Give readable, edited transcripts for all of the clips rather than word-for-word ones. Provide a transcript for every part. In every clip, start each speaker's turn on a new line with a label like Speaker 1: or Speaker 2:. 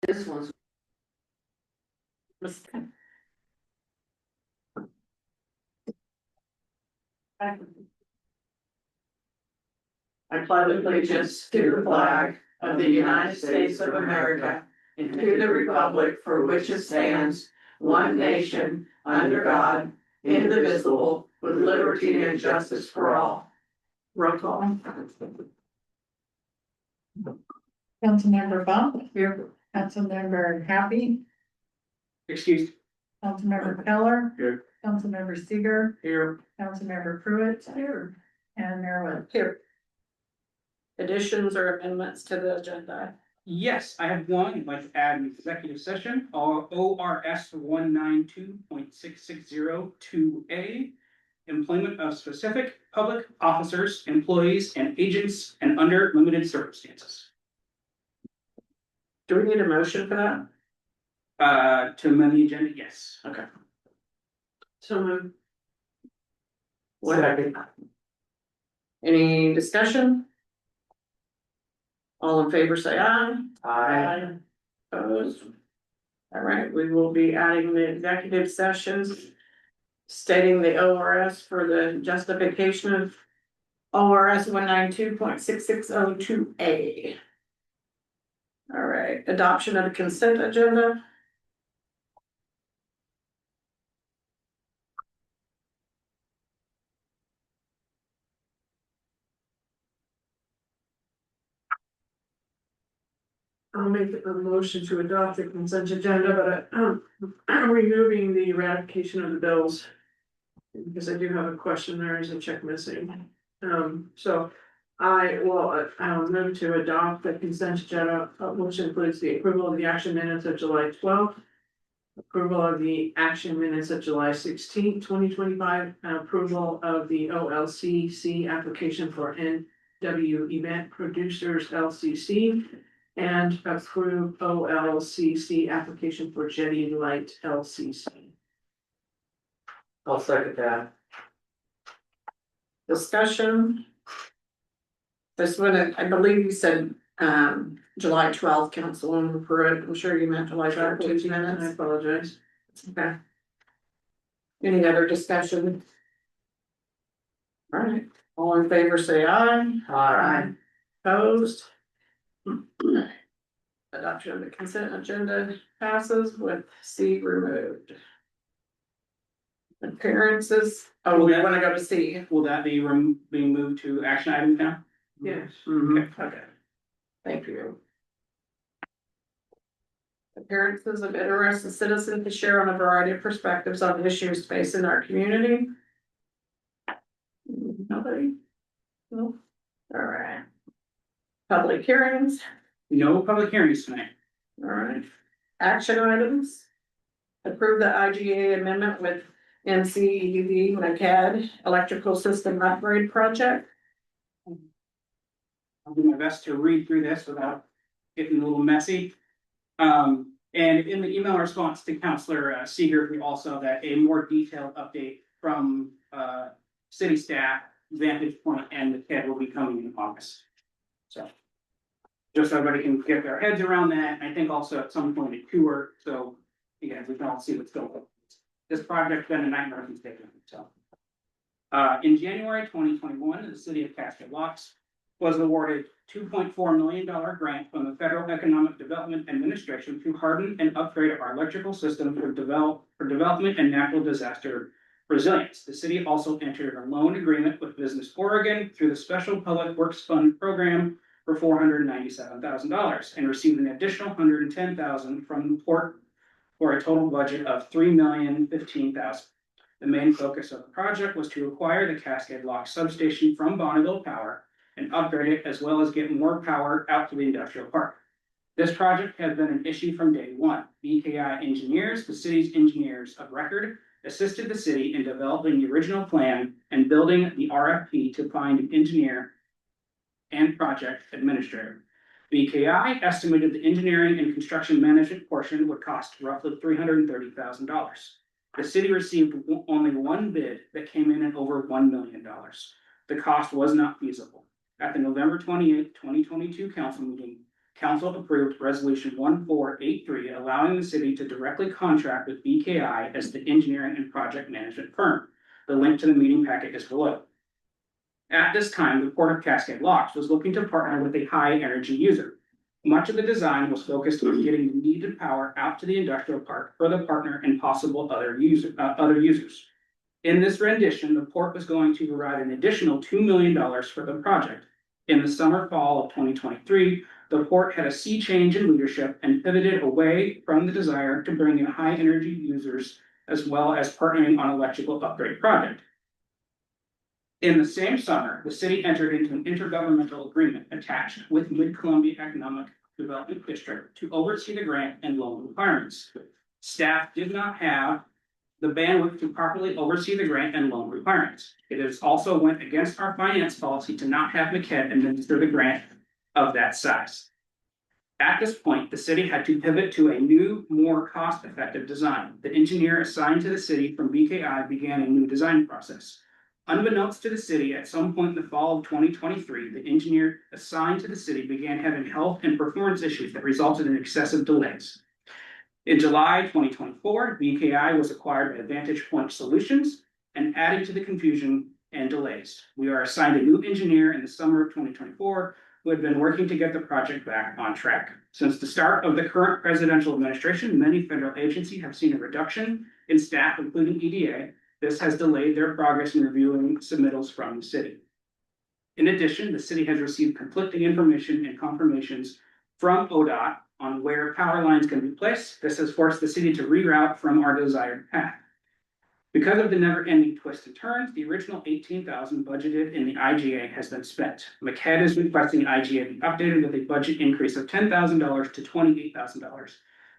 Speaker 1: This one's. I pledge allegiance to the flag of the United States of America and to the republic for which it stands, one nation, under God, indivisible, with liberty and justice for all. Roll call.
Speaker 2: Councilmember Bump. Here. Councilmember Happy.
Speaker 3: Excused.
Speaker 2: Councilmember Keller.
Speaker 3: Here.
Speaker 2: Councilmember Seeger.
Speaker 3: Here.
Speaker 2: Councilmember Pruitt.
Speaker 1: Here.
Speaker 2: And Mayor Webb.
Speaker 1: Here. Additions or amendments to the agenda?
Speaker 3: Yes, I have one. I'd like to add an executive session, ORS 192.6602A. Employment of specific public officers, employees, and agents, and under limited circumstances.
Speaker 1: Do we need a motion for that?
Speaker 3: To amend the agenda, yes.
Speaker 1: Okay. So moved. Second. Any discussion? All in favor, say aye. Aye. Opposed? All right, we will be adding the executive sessions, stating the ORS for the justification of ORS 192.6602A. All right, adoption of the consent agenda. I'll make a motion to adopt the consent agenda, but I'm removing the ratification of the bills. Because I do have a question, there is a check missing. So I will move to adopt the consent agenda, which includes the approval of the action minutes of July 12th. Approval of the action minutes of July 16th, 2025, and approval of the OLCC application for NW Event Producers LCC. And approve OLCC application for Jetty Light LCC.
Speaker 4: I'll second that.
Speaker 1: Discussion. This one, I believe you said, July 12th, Councilwoman Pruitt. I'm sure you meant July 13th minutes. I apologize. Okay. Any other discussion? All right, all in favor, say aye.
Speaker 4: Aye.
Speaker 1: Opposed? Adoption of the consent agenda passes with C removed. Appearances, oh, we wanna go to C.
Speaker 3: Will that be being moved to action items now?
Speaker 1: Yes.
Speaker 3: Mhm.
Speaker 1: Okay. Thank you. Appearances of interested citizens to share on a variety of perspectives on issues facing our community. Nobody? No? All right. Public hearings,
Speaker 3: No public hearings tonight.
Speaker 1: all right. Action items. Approve the IGA amendment with MCEDD MCEDD electrical system upgrade project.
Speaker 3: I'll do my best to read through this without getting a little messy. And in the email response to Councilor Seeger, we also have that a more detailed update from city staff, Vantage Point, and the TED will be coming in August. So just so everybody can get their heads around that, and I think also at some point a tour, so again, we can all see what's going on. This project's been a nightmare since day one, so. In January 2021, the city of Cascade Locks was awarded $2.4 million grant from the Federal Economic Development Administration to harden and upgrade our electrical system for development and natural disaster resilience. The city also entered a loan agreement with Business Oregon through the Special Public Works Fund program for $497,000 and received an additional $110,000 from the port for a total budget of $3,015,000. The main focus of the project was to acquire the Cascade Lock substation from Bonneville Power and upgrade it, as well as get more power out to the industrial park. This project has been an issue from day one. BKI engineers, the city's engineers of record, assisted the city in developing the original plan and building the RFP to find an engineer and project administrator. BKI estimated the engineering and construction management portion would cost roughly $330,000. The city received only one bid that came in at over $1 million. The cost was not feasible. At the November 28th, 2022 council meeting, council approved resolution 1483, allowing the city to directly contract with BKI as the engineering and project management firm. The link to the meeting packet is below. At this time, the Port of Cascade Locks was looking to partner with a high energy user. Much of the design was focused on getting the needed power out to the industrial park for the partner and possible other users. In this rendition, the port was going to provide an additional $2 million for the project. In the fall of 2023, the port had a sea change in leadership and pivoted away from the desire to bring in high energy users as well as partnering on electrical upgrade project. In the same summer, the city entered into an intergovernmental agreement attached with Mid-Columbia Economic Development District to oversee the grant and loan requirements. Staff did not have the bandwidth to properly oversee the grant and loan requirements. It has also went against our finance policy to not have MCEDD administer the grant of that size. At this point, the city had to pivot to a new, more cost-effective design. The engineer assigned to the city from BKI began a new design process. Unbeknownst to the city, at some point in the fall of 2023, the engineer assigned to the city began having health and performance issues that resulted in excessive delays. In July 2024, BKI was acquired by Vantage Point Solutions and adding to the confusion and delays. We are assigned a new engineer in the summer of 2024 who had been working to get the project back on track. Since the start of the current presidential administration, many federal agencies have seen a reduction in staff, including EDA. This has delayed their progress in reviewing submittals from the city. In addition, the city has received conflicting information and confirmations from ODOT on where power lines can be placed. This has forced the city to reroute from our desired path. Because of the never-ending twists and turns, the original $18,000 budgeted in the IGA has been spent. MCEDD is requesting IGA be updated with a budget increase of $10,000 to $28,000.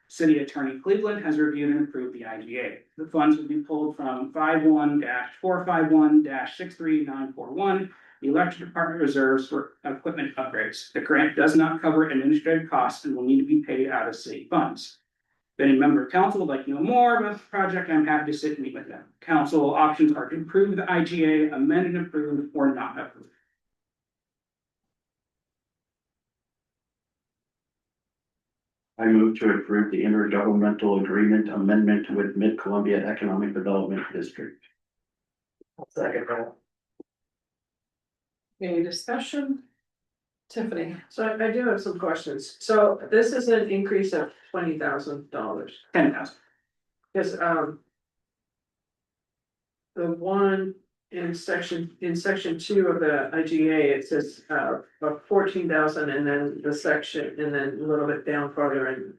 Speaker 3: City Attorney Cleveland has reviewed and approved the IGA. The funds will be pulled from 51-451-63941, the electric department reserves for equipment upgrades. The grant does not cover administrative costs and will need to be paid out of city funds. If any member of council would like to know more about the project, I'm happy to sit and meet with them. Council options are to approve the IGA, amend and approve, or not approve.
Speaker 4: I move to approve the intergovernmental agreement amendment with Mid-Columbia Economic Development District.
Speaker 5: Second that.
Speaker 2: Any discussion? Tiffany?
Speaker 1: So I do have some questions. So this is an increase of $20,000.
Speaker 3: $10,000.
Speaker 1: Because, the one in section 2 of the IGA, it says, about 14,000, and then the section, and then a little bit down farther in,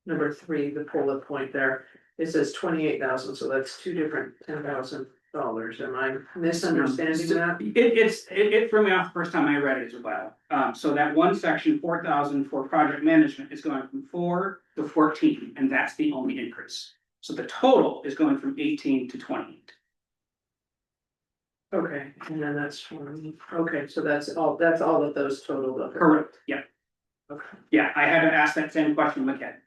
Speaker 1: number 3, the bullet point there, it says 28,000, so that's two different $10,000. Am I misunderstanding that?
Speaker 3: It threw me off the first time I read it as well. So that one section, 4,000 for project management is going from 4 to 14, and that's the only increase. So the total is going from 18 to 28.
Speaker 1: Okay, and then that's 20. Okay, so that's all that those totaled up.
Speaker 3: Correct, yeah.
Speaker 1: Okay.
Speaker 3: Yeah, I had to ask that same question, MCEDD.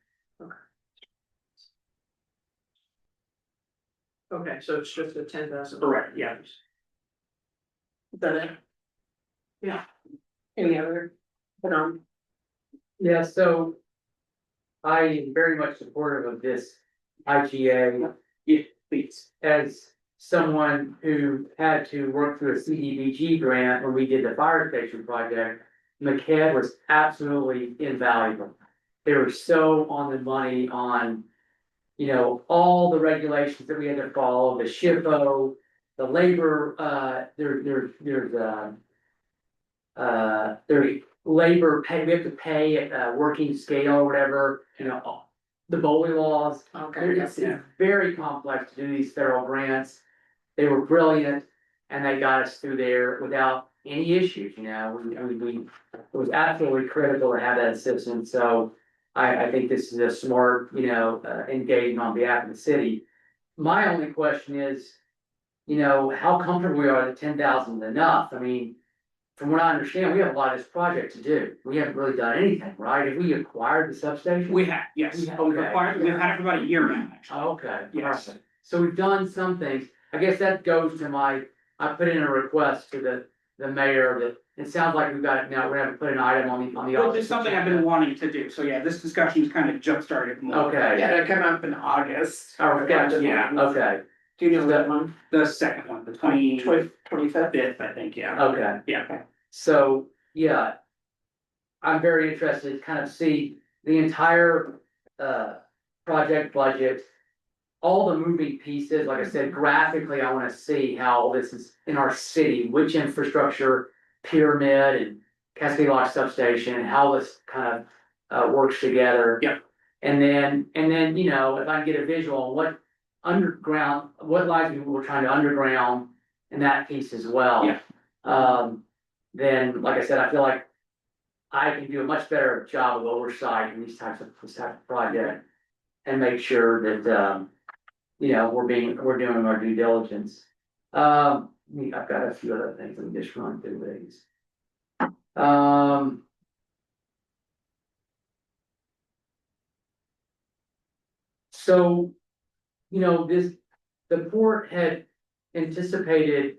Speaker 1: Okay, so it's just a 10,000.
Speaker 3: Correct, yeah.
Speaker 1: Is that it? Yeah. Any other?
Speaker 5: Yeah, so I am very much supportive of this IGA.
Speaker 3: Yeah, please.
Speaker 5: As someone who had to work through a CDBG grant when we did the fire station project, MCEDD was absolutely invaluable. They were so on the money on, you know, all the regulations that we had to follow, the SHPO, the labor, there's labor pay, we have to pay at working scale or whatever, you know, the BOLI laws.
Speaker 1: Okay,
Speaker 5: It's very complex to do these federal grants. They were brilliant and they got us through there without any issues, you know, it was absolutely critical to have that assistance, so I think this is a smart, you know, engagement on behalf of the city. My only question is, you know, how comfortable we are that 10,000 is enough? I mean, from what I understand, we have a lot of this project to do. We haven't really done anything, right? Have we acquired the substation?
Speaker 3: We have, yes.
Speaker 5: We have,
Speaker 3: We've
Speaker 5: okay.
Speaker 3: acquired, we've had it for about a year now, actually.
Speaker 5: Oh, okay,
Speaker 3: Yes.
Speaker 5: perfect. So we've done some things. I guess that goes to I put in a request to the mayor that it sounds like we've got, now we're gonna put an item on the.
Speaker 3: Which is something I've been wanting to do, so yeah, this discussion's kind of jump started more.
Speaker 5: Okay,
Speaker 2: Yeah, to come up in August.
Speaker 5: oh,
Speaker 3: Yeah.
Speaker 5: okay,
Speaker 2: Do you know that one?
Speaker 3: The second one, the 25th,
Speaker 2: 25th.
Speaker 3: I think, yeah.
Speaker 5: okay.
Speaker 3: Yeah.
Speaker 5: So, yeah. I'm very interested to kind of see the entire project budget. All the moving pieces, like I said, graphically, I wanna see how all this is in our city, which infrastructure, pyramid and Cascade Lock substation, how this kind of works together.
Speaker 3: Yep.
Speaker 5: And then, you know, if I can get a visual on what underground, what lines we're trying to underground in that piece as well.
Speaker 3: Yeah.
Speaker 5: Then, like I said, I feel like I can do a much better job of oversight in this type of project. And make sure that, you know, we're doing our due diligence. I've got a few other things, let me just run through these. So, you know, the port had anticipated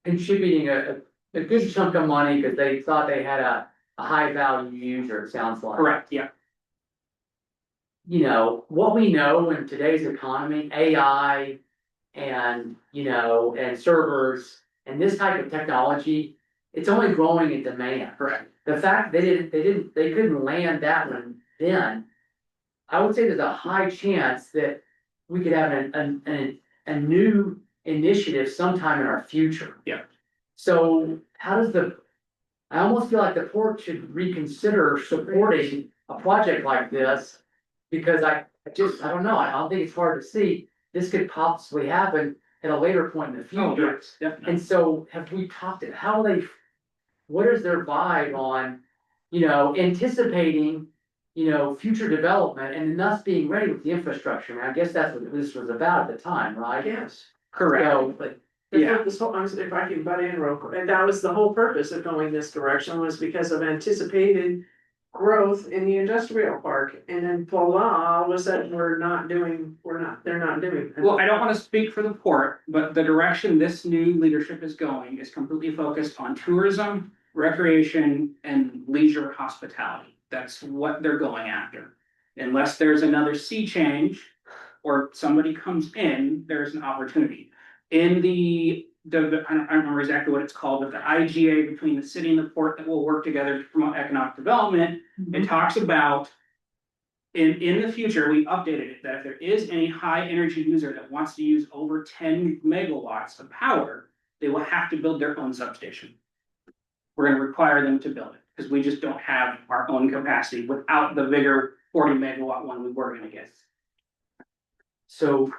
Speaker 5: contributing a good chunk of money because they thought they had a high value user, it sounds like.
Speaker 3: Correct, yeah.
Speaker 5: You know, what we know in today's economy, AI and, you know, and servers and this type of technology, it's only growing in demand.
Speaker 3: Correct.
Speaker 5: The fact they couldn't land that one then, I would say there's a high chance that we could have a new initiative sometime in our future.
Speaker 3: Yeah.
Speaker 5: So how does I almost feel like the port should reconsider supporting a project like this. Because I don't know, I don't think it's hard to see, this could possibly happen at a later point in the
Speaker 3: Oh,
Speaker 5: future.
Speaker 3: yes, definitely.
Speaker 5: And so have we talked, what is their vibe on, you know, anticipating, you know, future development and thus being ready with the infrastructure? I mean, I guess that's what this was about at the time, right?
Speaker 1: Yes.
Speaker 3: Correct.
Speaker 5: So, but,
Speaker 3: Yeah.
Speaker 1: This whole, if I can butt in real quick, and that was the whole purpose of going this direction, was because of anticipated growth in the industrial park, and then voila, all of a sudden, they're not doing.
Speaker 3: Well, I don't want to speak for the port, but the direction this new leadership is going is completely focused on tourism, recreation, and leisure hospitality. That's what they're going after. Unless there's another sea change or somebody comes in, there's an opportunity. In I don't remember exactly what it's called, but the IGA between the city and the port that will work together to promote economic development, it talks about in the future, we updated it that if there is any high energy user that wants to use over 10 megawatts of power, they will have to build their own substation. We're gonna require them to build it, because we just don't have our own capacity without the bigger 40 megawatt one we were gonna get.
Speaker 5: so,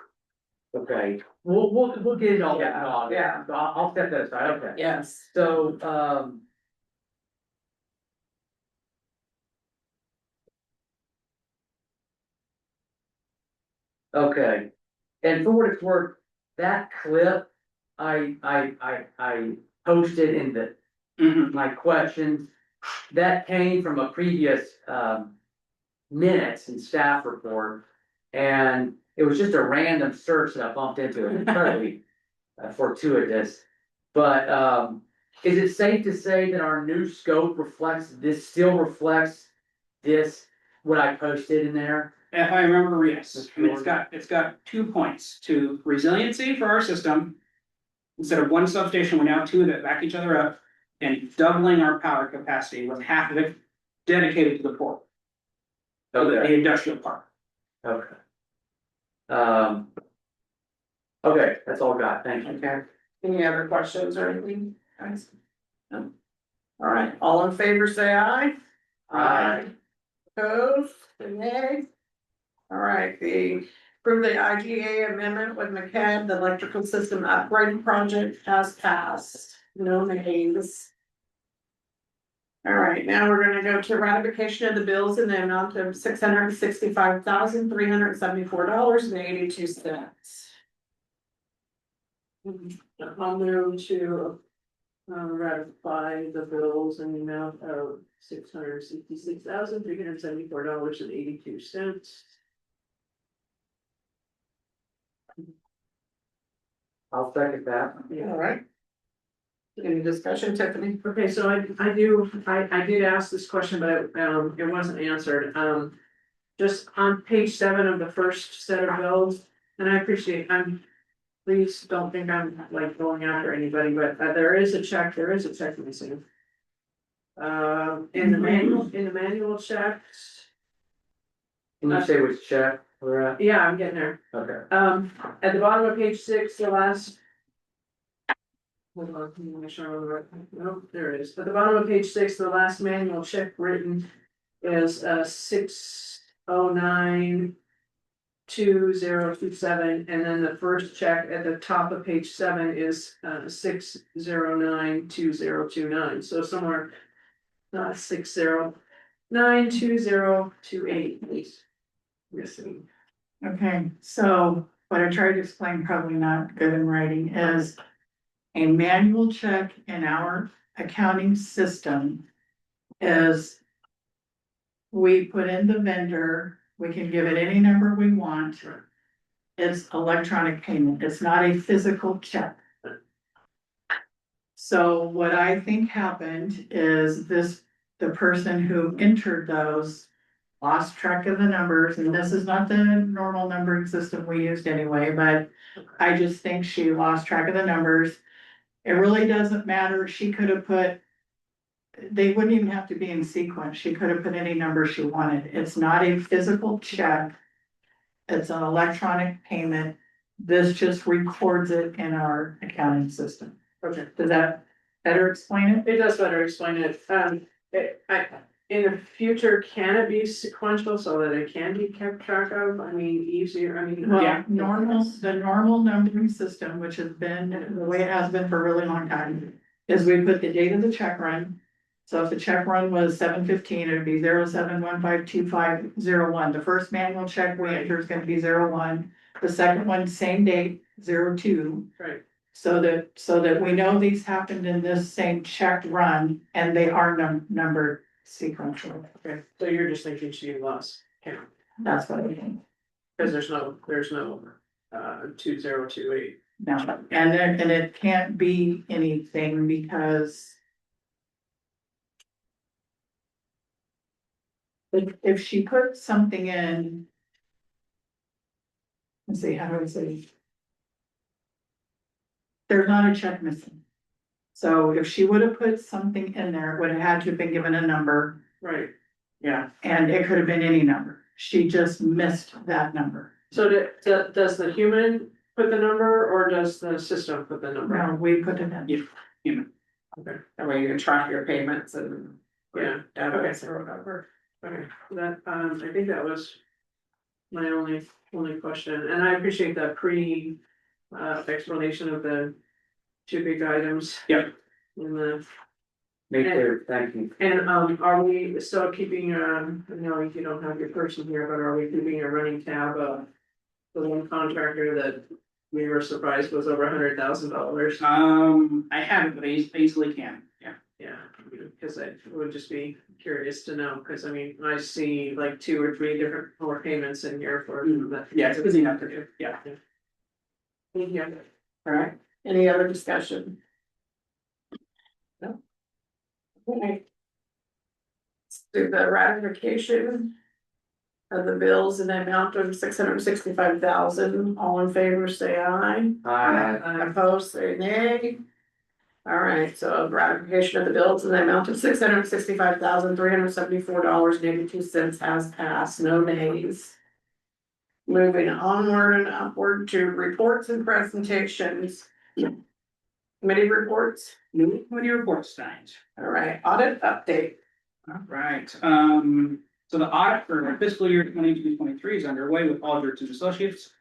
Speaker 5: okay, we'll get it all that,
Speaker 2: Yeah.
Speaker 5: I'll set that aside, okay.
Speaker 2: Yes.
Speaker 5: So, okay, and for what it's worth, that clip, I posted in my questions. That came from a previous, minutes and staff report. And it was just a random search that I bumped into, incredibly fortuitous. But, is it safe to say that our new scope still reflects this, what I posted in there?
Speaker 3: If I remember, yes, I mean, it's got 2 points to resiliency for our system. Instead of one substation, we now have two that back each other up, and doubling our power capacity with half of it dedicated to the port. The industrial park.
Speaker 5: Okay. Okay, that's all I got, thank you.
Speaker 2: Okay. Any other questions or anything, guys? No. All right, all in favor, say aye.
Speaker 5: Aye.
Speaker 2: Opposed, say nay. All right, approve the IGA amendment with MCEDD, the electrical system upgrade project has passed. No nays. All right, now we're gonna go to ratification of the bills in the amount of $665,374.82.
Speaker 1: I'll move to ratify the bills in the amount of $666,374.82.
Speaker 5: I'll second that.
Speaker 2: All right. Any discussion, Tiffany?
Speaker 1: Okay, so I did ask this question, but it wasn't answered, just on page 7 of the first set of bills, and I appreciate, please don't think I'm like going after anybody, but there is a check missing. In the manual checks,
Speaker 5: Can you say which check we're at?
Speaker 1: yeah, I'm getting there.
Speaker 5: Okay.
Speaker 1: At the bottom of page 6, the last. Hold on, let me make sure I'm on the right, no, there it is, at the bottom of page 6, the last manual check written is 6092027, and then the first check at the top of page 7 is 6092029, so somewhere. 6092028, please. Missing.
Speaker 6: Okay, so what I tried to explain, probably not good in writing, is a manual check in our accounting system is we put in the vendor, we can give it any number we want. It's electronic payment, it's not a physical check. So what I think happened is the person who entered those lost track of the numbers, and this is not the normal numbering system we used anyway, but I just think she lost track of the numbers. It really doesn't matter, she could have put, they wouldn't even have to be in sequence, she could have put any number she wanted. It's not a physical check. It's an electronic payment. This just records it in our accounting system.
Speaker 1: Okay.
Speaker 6: Does that better explain it?
Speaker 1: It does better explain it, in the future, can it be sequential so that it can be kept track of, I mean, easier, I mean.
Speaker 6: Well, the normal numbering system, which has been the way it has been for a really long time, is we put the date of the check run. So if the check run was 7/15, it would be 07152501. The first manual check we enter is gonna be 01. The second one, same date, 02.
Speaker 1: Right,
Speaker 6: So that we know these happened in this same check run and they are numbered sequentially.
Speaker 1: okay, so you're just thinking she lost count,
Speaker 6: That's what I think.
Speaker 1: because there's no 2028.
Speaker 6: No, and it can't be anything because if she put something in, let's see, how do I say? There's not a check missing. So if she would have put something in there, it would have had to have been given a number.
Speaker 1: Right,
Speaker 6: Yeah. And it could have been any number. She just missed that number.
Speaker 1: so does the human put the number, or does the system put the number?
Speaker 6: No, we put it in.
Speaker 3: Yeah.
Speaker 1: Okay,
Speaker 2: That way you can track your payments and.
Speaker 1: yeah,
Speaker 2: Database or whatever.
Speaker 1: okay, that, I think that was my only question, and I appreciate that explanation of the two big items.
Speaker 3: Yep.
Speaker 1: In the,
Speaker 5: Make clear, thank you.
Speaker 1: and, are we still keeping, I know you don't have your person here, but are we keeping a running tab of the one contractor that we were surprised was over $100,000?
Speaker 3: I haven't, but I easily can, yeah.
Speaker 1: Yeah, because I would just be curious to know, because I mean, I see like 2 or 3 different payments in here for that.
Speaker 3: Yeah, it's busy enough to do, yeah.
Speaker 1: Thank you.
Speaker 2: All right, any other discussion? No? Okay. Let's do the ratification of the bills in the amount of $665,000. All in favor, say aye. Opposed, say nay. All right, so ratification of the bills in the amount of $665,374.82 has passed, no nays. Moving onward and upward to reports and presentations. Committee reports,
Speaker 3: New committee reports tonight.
Speaker 2: all right, audit update.
Speaker 3: All right, so the audit for fiscal year 22-23 is underway with Aldrich and Associates.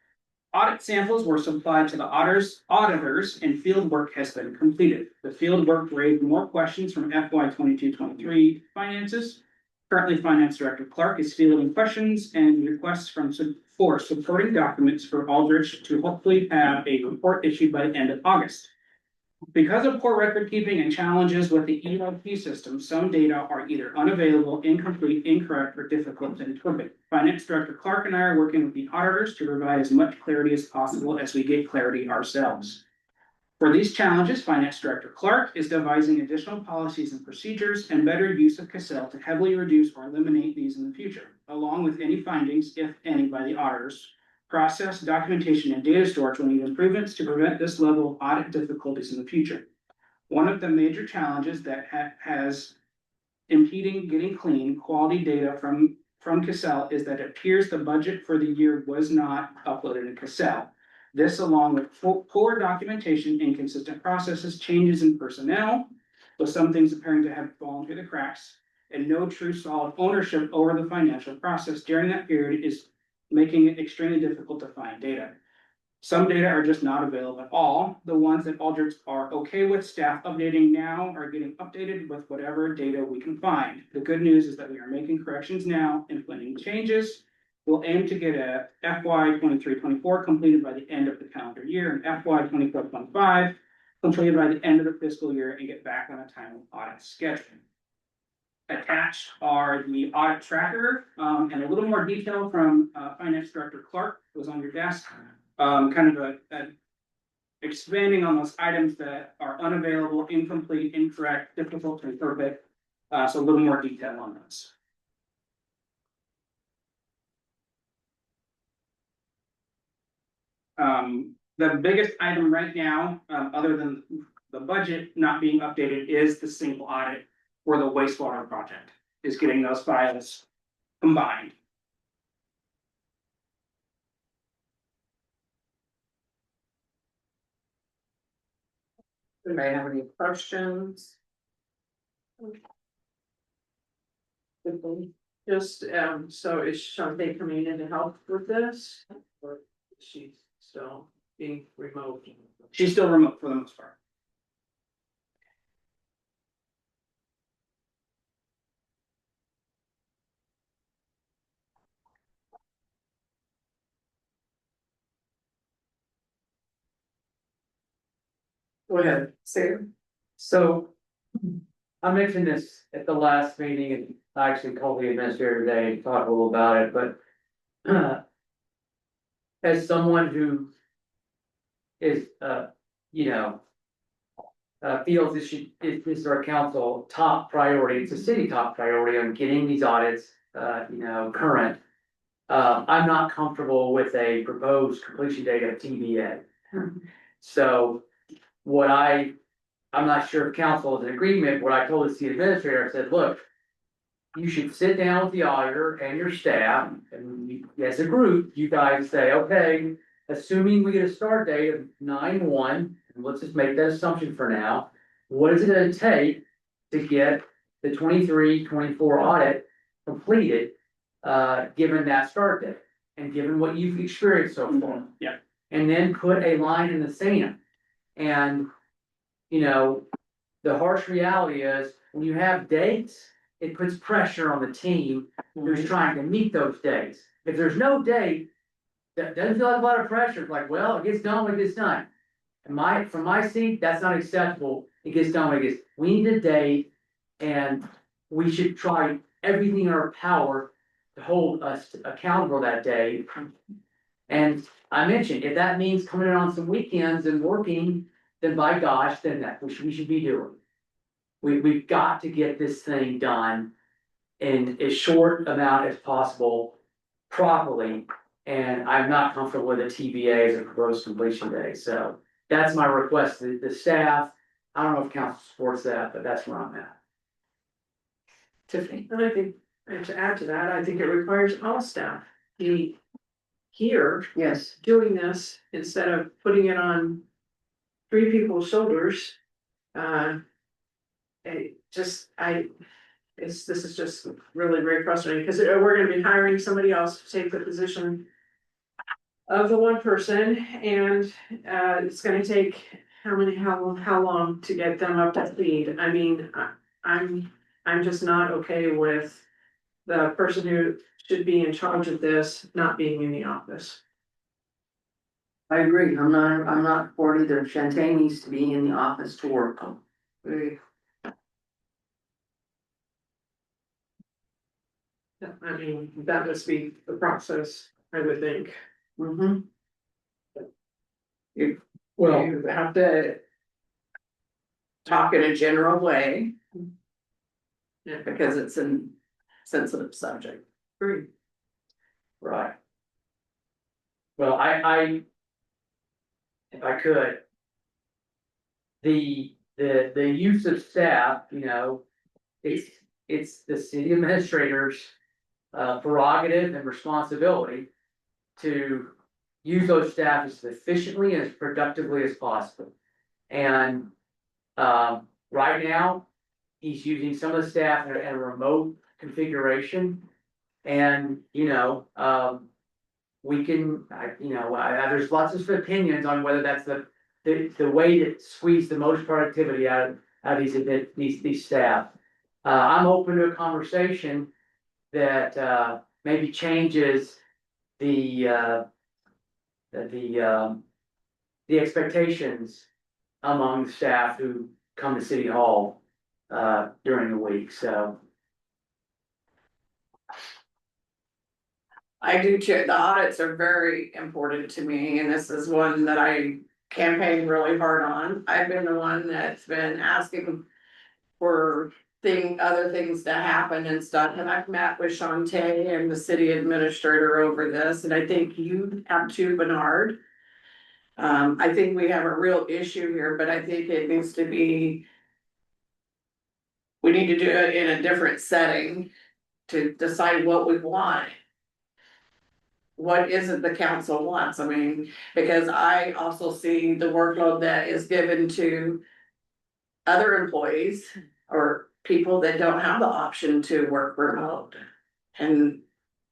Speaker 3: Audit samples were supplied to the auditors and field work has been completed. The field work raised more questions from FY 22-23 finances. Currently, Finance Director Clark is fielding questions and requests for supporting documents for Aldrich to hopefully have a report issued by the end of August. Because of poor record keeping and challenges with the ERP system, some data are either unavailable, incomplete, incorrect, or difficult to interpret. Finance Director Clark and I are working with the auditors to provide as much clarity as possible as we get clarity ourselves. For these challenges, Finance Director Clark is devising additional policies and procedures and better use of Cassell to heavily reduce or eliminate these in the future, along with any findings, if any, by the auditors. Process, documentation, and data storage will need improvements to prevent this level of audit difficulties in the future. One of the major challenges that has impeding getting clean quality data from Cassell is that it appears the budget for the year was not uploaded in Cassell. This, along with poor documentation, inconsistent processes, changes in personnel, with some things appearing to have fallen through the cracks, and no true solid ownership over the financial process during that period is making it extremely difficult to find data. Some data are just not available at all. The ones that Aldrich are okay with staff updating now are getting updated with whatever data we can find. The good news is that we are making corrections now, implementing changes. We'll aim to get a FY 23-24 completed by the end of the calendar year and FY 24-25 completed by the end of the fiscal year and get back on a timely audit schedule. Attached are the audit tracker and a little more detail from Finance Director Clark. It was on your desk. Kind of expanding on those items that are unavailable, incomplete, incorrect, difficult to interpret. So a little more detail on those. The biggest item right now, other than the budget not being updated, is the single audit for the wastewater project, is getting those files combined.
Speaker 2: Anybody have any questions?
Speaker 1: Just, so is Shantae coming in to help with this? Or is she still being remote?
Speaker 3: She's still remote for the most part.
Speaker 2: Go ahead, Sam.
Speaker 5: So I mentioned this at the last meeting and I actually called the administrator today and talked a little about it, but as someone who is, feels this is our council top priority, it's a city top priority on getting these audits, current. I'm not comfortable with a proposed completion date of TBA. So what I'm not sure if council is in agreement, what I told the city administrator, I said, look, you should sit down with the auditor and your staff, and as a group, you guys say, okay, assuming we get a start date of 9/1, and let's just make that assumption for now, what is it gonna take to get the 23-24 audit completed, given that start date, and given what you've experienced so far?
Speaker 3: Yeah.
Speaker 5: And then put a line in the sand. And, the harsh reality is, when you have dates, it puts pressure on the team who's trying to meet those dates. If there's no date, that doesn't feel like a lot of pressure, it's like, well, it gets done when it gets done. And from my seat, that's not acceptable, it gets done when it gets, we need a date, and we should try everything in our power to hold us accountable that day. And I mentioned, if that means coming in on some weekends and working, then by gosh, then that we should be doing. We've got to get this thing done in as short amount as possible, properly, and I'm not comfortable with a TBA as a proposed completion day, so that's my request to the staff. I don't know if council supports that, but that's where I'm at.
Speaker 2: Tiffany.
Speaker 1: And I think, and to add to that, I think it requires all staff to be here
Speaker 2: Yes.
Speaker 1: doing this instead of putting it on 3 people's shoulders. This is just really very frustrating, because we're gonna be hiring somebody else to take the position of the one person, and it's gonna take how long to get them up to speed. I mean, I'm just not okay with the person who should be in charge of this not being in the office.
Speaker 7: I agree, I'm not for it either, Shantae needs to be in the office to work.
Speaker 1: I mean, that must be the process, I would think.
Speaker 7: Mm-hmm.
Speaker 5: Well,
Speaker 1: You have to
Speaker 2: talk in a general way.
Speaker 1: Yeah.
Speaker 2: Because it's a sensitive subject.
Speaker 1: Agreed.
Speaker 5: Right. Well, if I could. The use of staff, you know, it's the city administrator's prerogative and responsibility to use those staff as efficiently and as productively as possible. And right now, he's using some of the staff in a remote configuration. And, you know, we can, there's lots of opinions on whether that's the way to squeeze the most productivity out of these staff. I'm open to a conversation that maybe changes the expectations among the staff who come to City Hall during the week, so.
Speaker 2: I do too. The audits are very important to me, and this is one that I campaigned really hard on. I've been the one that's been asking for other things to happen and stuff, and I've met with Shantae and the city administrator over this, and I think you have too, Bernard. I think we have a real issue here, but I think it needs to be. We need to do it in a different setting to decide what we want. What is it the council wants? I mean, because I also see the workload that is given to other employees or people that don't have the option to work remote. And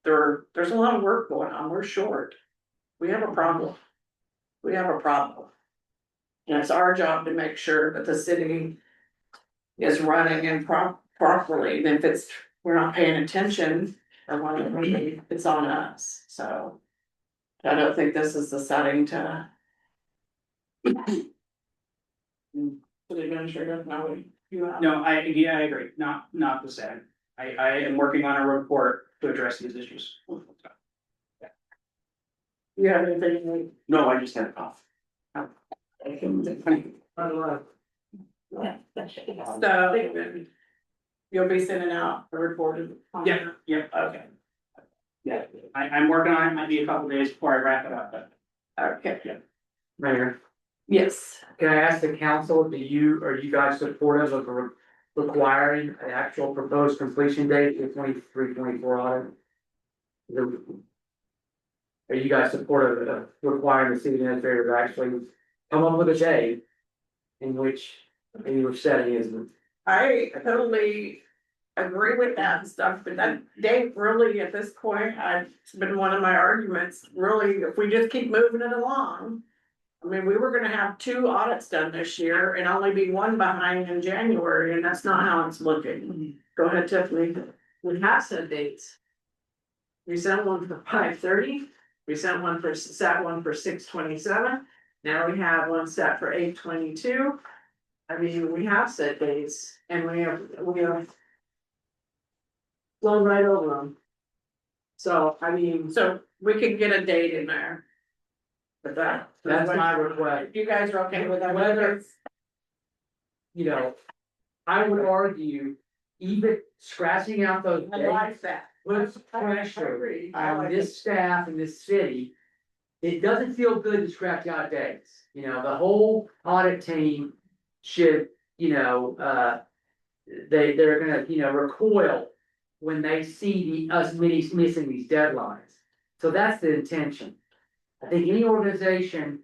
Speaker 2: there's a lot of work going on. We're short. We have a problem. We have a problem. And it's our job to make sure that the city is running and properly. And if we're not paying attention or whatever, it's on us. So I don't think this is the setting to. City administrator, no, you have.
Speaker 3: No, I agree, not the same. I am working on a report to address these issues.
Speaker 2: You have anything?
Speaker 4: No, I just had a cough.
Speaker 2: So you'll be sending out a report.
Speaker 3: Yep.
Speaker 2: Okay.
Speaker 3: Yeah, I'm working on it, might be a couple days before I wrap it up, but.
Speaker 2: Okay.
Speaker 5: Mayor,
Speaker 2: Yes.
Speaker 5: can I ask the council, are you guys supportive of requiring an actual proposed completion date for 23-24 audit? Are you guys supportive of requiring the city administrator to actually come up with a date in which your setting is?
Speaker 2: I totally agree with that and stuff, but that date really, at this point, it's been one of my arguments, really, if we just keep moving it along. I mean, we were gonna have 2 audits done this year and only be 1 behind in January, and that's not how it's looking. Go ahead, Tiffany.
Speaker 1: We have set dates. We sent one for 5:30, we sent one for 6:27, now we have one set for 8:22. I mean, we have set dates and we have blown right over them. So, I mean,
Speaker 2: So we could get a date in there. But
Speaker 5: That's my request.
Speaker 2: you guys are okay with that?
Speaker 5: Whether- You know, I would argue, even scratching out those
Speaker 2: I
Speaker 5: dates
Speaker 2: like that.
Speaker 5: puts
Speaker 2: I
Speaker 5: pressure
Speaker 2: agree.
Speaker 5: on this staff and this city. It doesn't feel good to scratch out dates, you know, the whole audit team should, they're gonna, recoil when they see us missing these deadlines. So that's the intention. I think any organization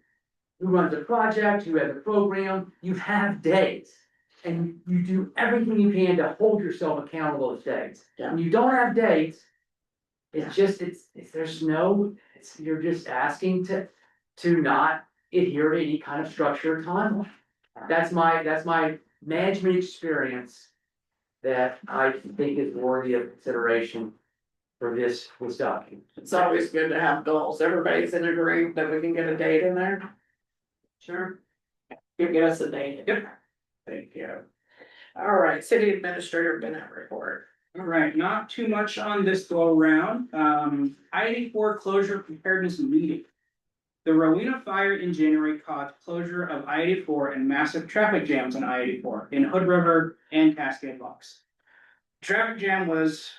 Speaker 5: who runs a project, who has a program, you have dates. And you do everything you can to hold yourself accountable to those dates.
Speaker 2: Yeah.
Speaker 5: When you don't have dates, you're just asking to not adhere to any kind of structure or timeline. That's my management experience that I think is worthy of consideration for this document.
Speaker 2: It's always good to have goals. Everybody's in agreement that we can get a date in there.
Speaker 1: sure.
Speaker 2: You get us a date.
Speaker 3: Yep.
Speaker 2: Thank you. All right, city administrator Bennett report.
Speaker 3: All right, not too much on this go around. I-84 closure preparedness meeting. The Rowena fire in January caused closure of I-84 and massive traffic jams on I-84 in Hood River and Cascade Locks. Traffic jam was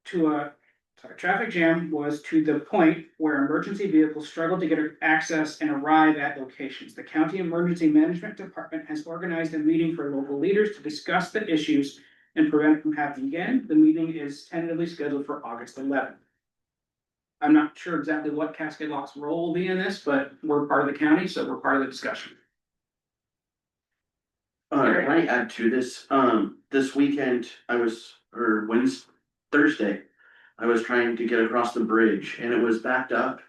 Speaker 3: to the point where emergency vehicles struggled to get access and arrive at locations. The County Emergency Management Department has organized a meeting for local leaders to discuss the issues and prevent it from happening again. The meeting is tentatively scheduled for August 11th. I'm not sure exactly what Cascade Lock's role will be in this, but we're part of the county, so we're part of the discussion.
Speaker 4: Can I add to this? This weekend, Thursday, I was trying to get across the bridge and it was backed up.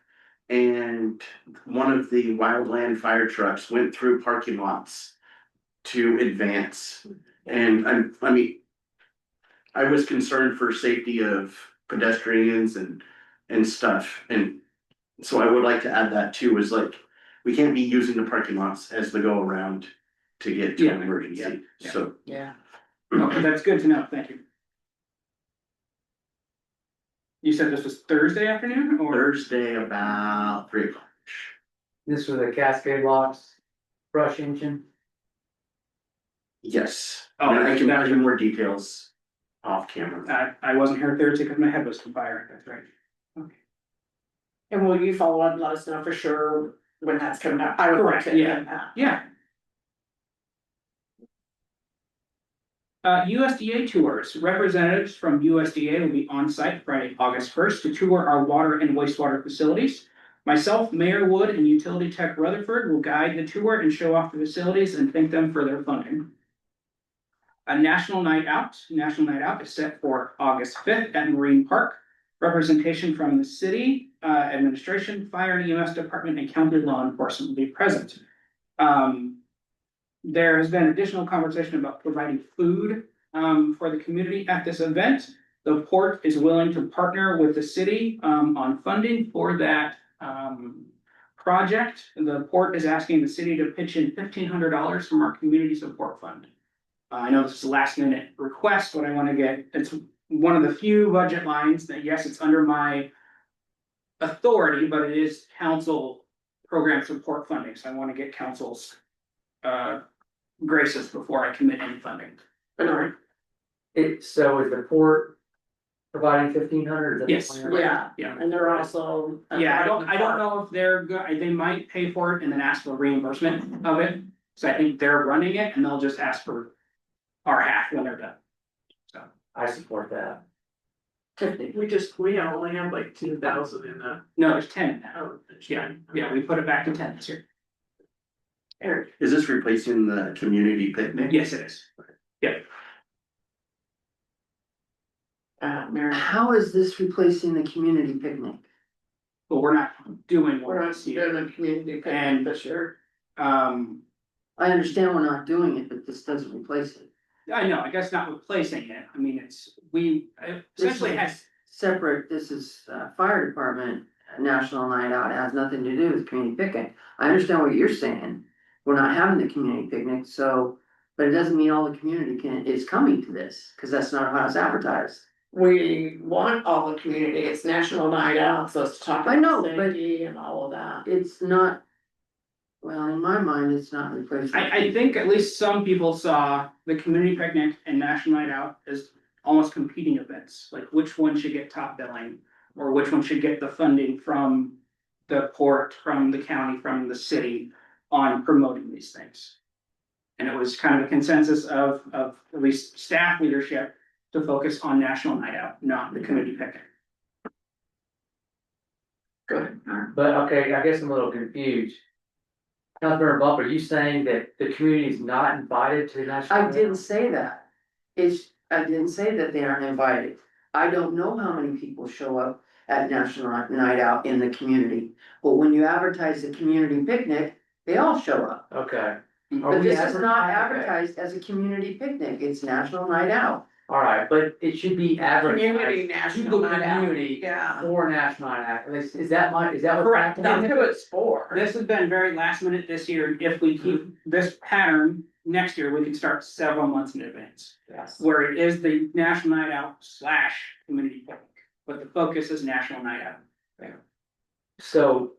Speaker 4: And one of the wildland fire trucks went through parking lots to advance. And I was concerned for safety of pedestrians and stuff. And so I would like to add that too, is like, we can't be using the parking lots as the go around to get to an emergency,
Speaker 3: yeah.
Speaker 4: so.
Speaker 7: Yeah.
Speaker 3: Okay, that's good to know, thank you. You said this was Thursday afternoon or?
Speaker 4: Thursday about 3 o'clock.
Speaker 5: This was a Cascade Locks brush engine.
Speaker 4: Yes,
Speaker 3: Oh,
Speaker 4: and I can give you more details off camera.
Speaker 3: I wasn't here Thursday because my head was firing, that's right. Okay.
Speaker 2: And will you follow up and let us know for sure when that's coming out? I would
Speaker 3: Correct,
Speaker 2: like to
Speaker 3: yeah.
Speaker 2: get that.
Speaker 3: Yeah. USDA tours. Representatives from USDA will be on site Friday, August 1st to tour our water and wastewater facilities. Myself, Mayor Wood, and Utility Tech Rutherford will guide the tour and show off the facilities and thank them for their funding. A National Night Out. National Night Out is set for August 5th at Marine Park. Representation from the city, administration, fire and EMS department, and county law enforcement will be present. There has been additional conversation about providing food for the community at this event. The port is willing to partner with the city on funding for that project. The port is asking the city to pitch in $1,500 from our community support fund. I know this is a last minute request, but I want to get, it's one of the few budget lines that, yes, it's under my authority, but it is council program support funding. So I want to get council's graces before I commit any funding.
Speaker 2: Bernard?
Speaker 5: So is the port providing 1,500?
Speaker 3: Yes.
Speaker 2: Yeah,
Speaker 3: Yeah.
Speaker 2: and they're also.
Speaker 3: Yeah, I don't know if they're good, they might pay for it and then ask for reimbursement of it. So I think they're running it and they'll just ask for our half when they're done. So
Speaker 5: I support that.
Speaker 1: We only have like 2,000 in that.
Speaker 3: no, there's 10 now.
Speaker 1: Oh,
Speaker 3: Yeah, we put it back to 10 this year.
Speaker 1: Eric,
Speaker 4: Is this replacing the community picnic?
Speaker 3: Yes, it is.
Speaker 1: Mary.
Speaker 7: How is this replacing the community picnic?
Speaker 3: But we're not doing
Speaker 2: We're
Speaker 3: one
Speaker 2: not
Speaker 3: this year.
Speaker 2: doing a community picnic
Speaker 3: And-
Speaker 2: this year.
Speaker 7: I understand we're not doing it, but this doesn't replace it.
Speaker 3: I know, I guess not replacing it. I mean, it
Speaker 7: This
Speaker 3: essentially
Speaker 7: is
Speaker 3: has,
Speaker 7: Separate, this is fire department, National Night Out, it has nothing to do with community picnic. I understand what you're saying, we're not having the community picnic, so, but it doesn't mean all the community is coming to this, cause that's not how it's advertised.
Speaker 2: We want all the community, it's National Night Out, so it's talking
Speaker 7: I know,
Speaker 2: about
Speaker 7: but-
Speaker 2: safety and all of that.
Speaker 7: It's not, well, in my mind, it's not replacing.
Speaker 3: I think at least some people saw the community picnic and National Night Out as almost competing events. Like which one should get top billing or which one should get the funding from the port, from the county, from the city on promoting these things. And it was kind of a consensus of at least staff leadership to focus on National Night Out, not the community picnic.
Speaker 2: Good.
Speaker 5: But okay, I guess I'm a little confused. Councilmember Bump, are you saying that the community is not invited to National?
Speaker 7: I didn't say that. I didn't say that they aren't invited. I don't know how many people show up at National Night Out in the community. But when you advertise the community picnic, they all show up.
Speaker 5: Okay. Are
Speaker 7: But
Speaker 5: we
Speaker 7: this is not
Speaker 5: advertising?
Speaker 7: advertised as a community picnic, it's National Night Out.
Speaker 5: All right, but it should be
Speaker 2: Community
Speaker 5: advertised to
Speaker 2: National
Speaker 5: the
Speaker 2: Night Out,
Speaker 5: community
Speaker 2: yeah.
Speaker 5: for National Night Out. Is that what?
Speaker 3: Correct.
Speaker 2: That's who it's for.
Speaker 3: This has been very last minute this year. If we keep this pattern next year, we can start several months in advance.
Speaker 2: Yes.
Speaker 3: Where it is the National Night Out / community picnic, but the focus is National Night Out.
Speaker 5: So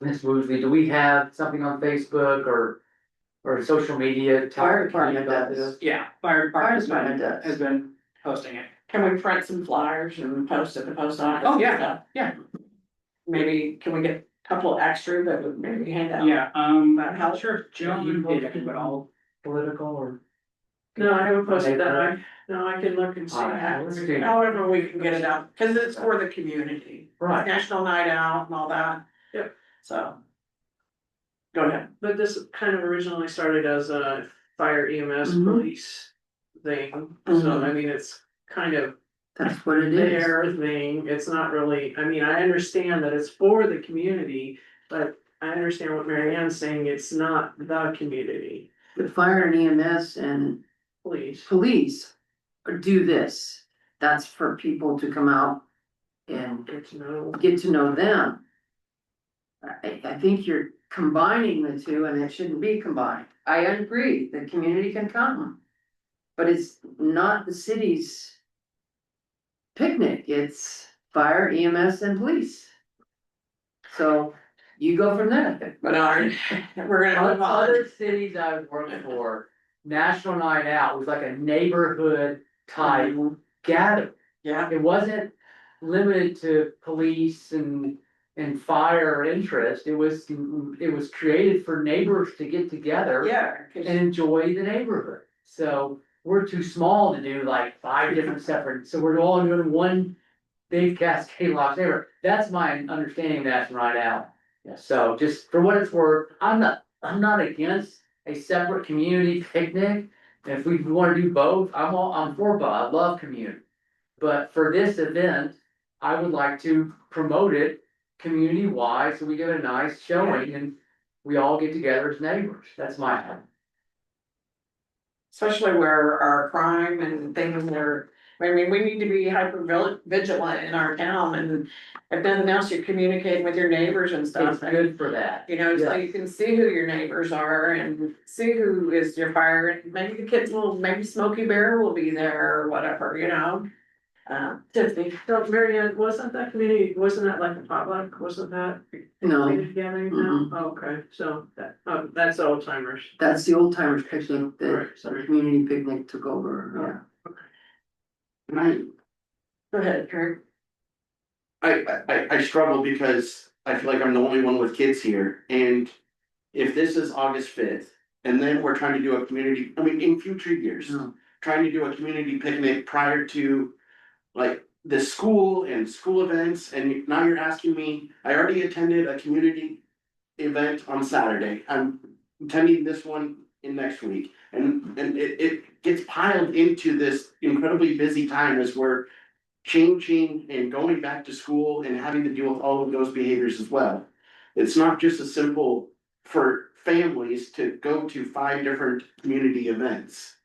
Speaker 5: Ms. Woosley, do we have something on Facebook or social media? telling
Speaker 7: Fire
Speaker 5: the community
Speaker 7: department
Speaker 5: about
Speaker 7: does.
Speaker 5: this?
Speaker 3: Yeah, fire department
Speaker 7: department does.
Speaker 3: has been posting it.
Speaker 2: Can we print some flyers and post at the post office?
Speaker 3: Oh,
Speaker 2: and
Speaker 3: yeah,
Speaker 2: stuff?
Speaker 3: yeah.
Speaker 2: Maybe, can we get a couple extra that would maybe hand out?
Speaker 3: Yeah, I'm not sure if Joan did it, but I'll,
Speaker 5: Political or?
Speaker 1: No, I haven't posted that, I can look and see.
Speaker 5: Alright, let's do-
Speaker 2: However, we can get it out, cause it's for the community.
Speaker 5: Right.
Speaker 2: National Night Out and all that.
Speaker 1: Yep.
Speaker 2: So. Go ahead.
Speaker 1: But this kind of originally started as a fire EMS
Speaker 7: Mhm.
Speaker 1: police thing, so I mean, it's kind of
Speaker 7: That's what it is.
Speaker 1: their thing, it's not really, I mean, I understand that it's for the community, but I understand what Mary Ann's saying, it's not the community,
Speaker 7: The fire and EMS and
Speaker 1: please.
Speaker 7: police do this. That's for people to come out and
Speaker 1: Get to know.
Speaker 7: get to know them. I think you're combining the two and it shouldn't be combined. I agree, the community can come. But it's not the city's picnic, it's fire, EMS and police. So you go from there.
Speaker 2: But we're gonna move on.
Speaker 5: Other cities I've worked for, National Night Out was like a neighborhood type gathering.
Speaker 2: Yeah,
Speaker 5: It wasn't limited to police and fire interest, it was created for neighbors to get together.
Speaker 2: yeah, 'cause-
Speaker 5: And enjoy the neighborhood, so we're too small to do like 5 different separate, so we're all doing one big Cascade Locks neighborhood. That's my understanding of National Night Out. Yeah, so just for what it's worth, I'm not against a separate community picnic. And if we wanna do both, I'm for both, I love community. But for this event, I would like to promote it community-wide, so we get a nice showing and we all get together as neighbors, that's my opinion.
Speaker 2: especially where our crime and things are, I mean, we need to be hyper vigilant in our town and. If nothing else, you're communicating with your neighbors and
Speaker 5: It's
Speaker 2: stuff.
Speaker 5: good for that.
Speaker 2: You know, so
Speaker 5: Yeah.
Speaker 2: you can see who your neighbors are and see who is your fire, and maybe the kids will, maybe Smokey Bear will be there or whatever, you know? Tiffany,
Speaker 1: So Mary Ann, wasn't that community, wasn't that like a potluck, wasn't that?
Speaker 7: No.
Speaker 1: Community gathering now? Oh, okay, so that's old timers.
Speaker 7: That's the old timers picnic
Speaker 1: Right,
Speaker 7: that
Speaker 1: sorry.
Speaker 7: the community picnic took over, yeah.
Speaker 4: And I,
Speaker 2: go ahead, Kurt.
Speaker 4: I struggle because I feel like I'm the only one with kids here, and if this is August 5th, and then we're trying to do a community, I mean, in future years,
Speaker 7: No.
Speaker 4: trying to do a community picnic prior to like the school and school events, and now you're asking me, I already attended a community event on Saturday, I'm attending this one in next week, and it gets piled into this incredibly busy time as we're changing and going back to school and having to deal with all of those behaviors as well. It's not just as simple for families to go to 5 different community events.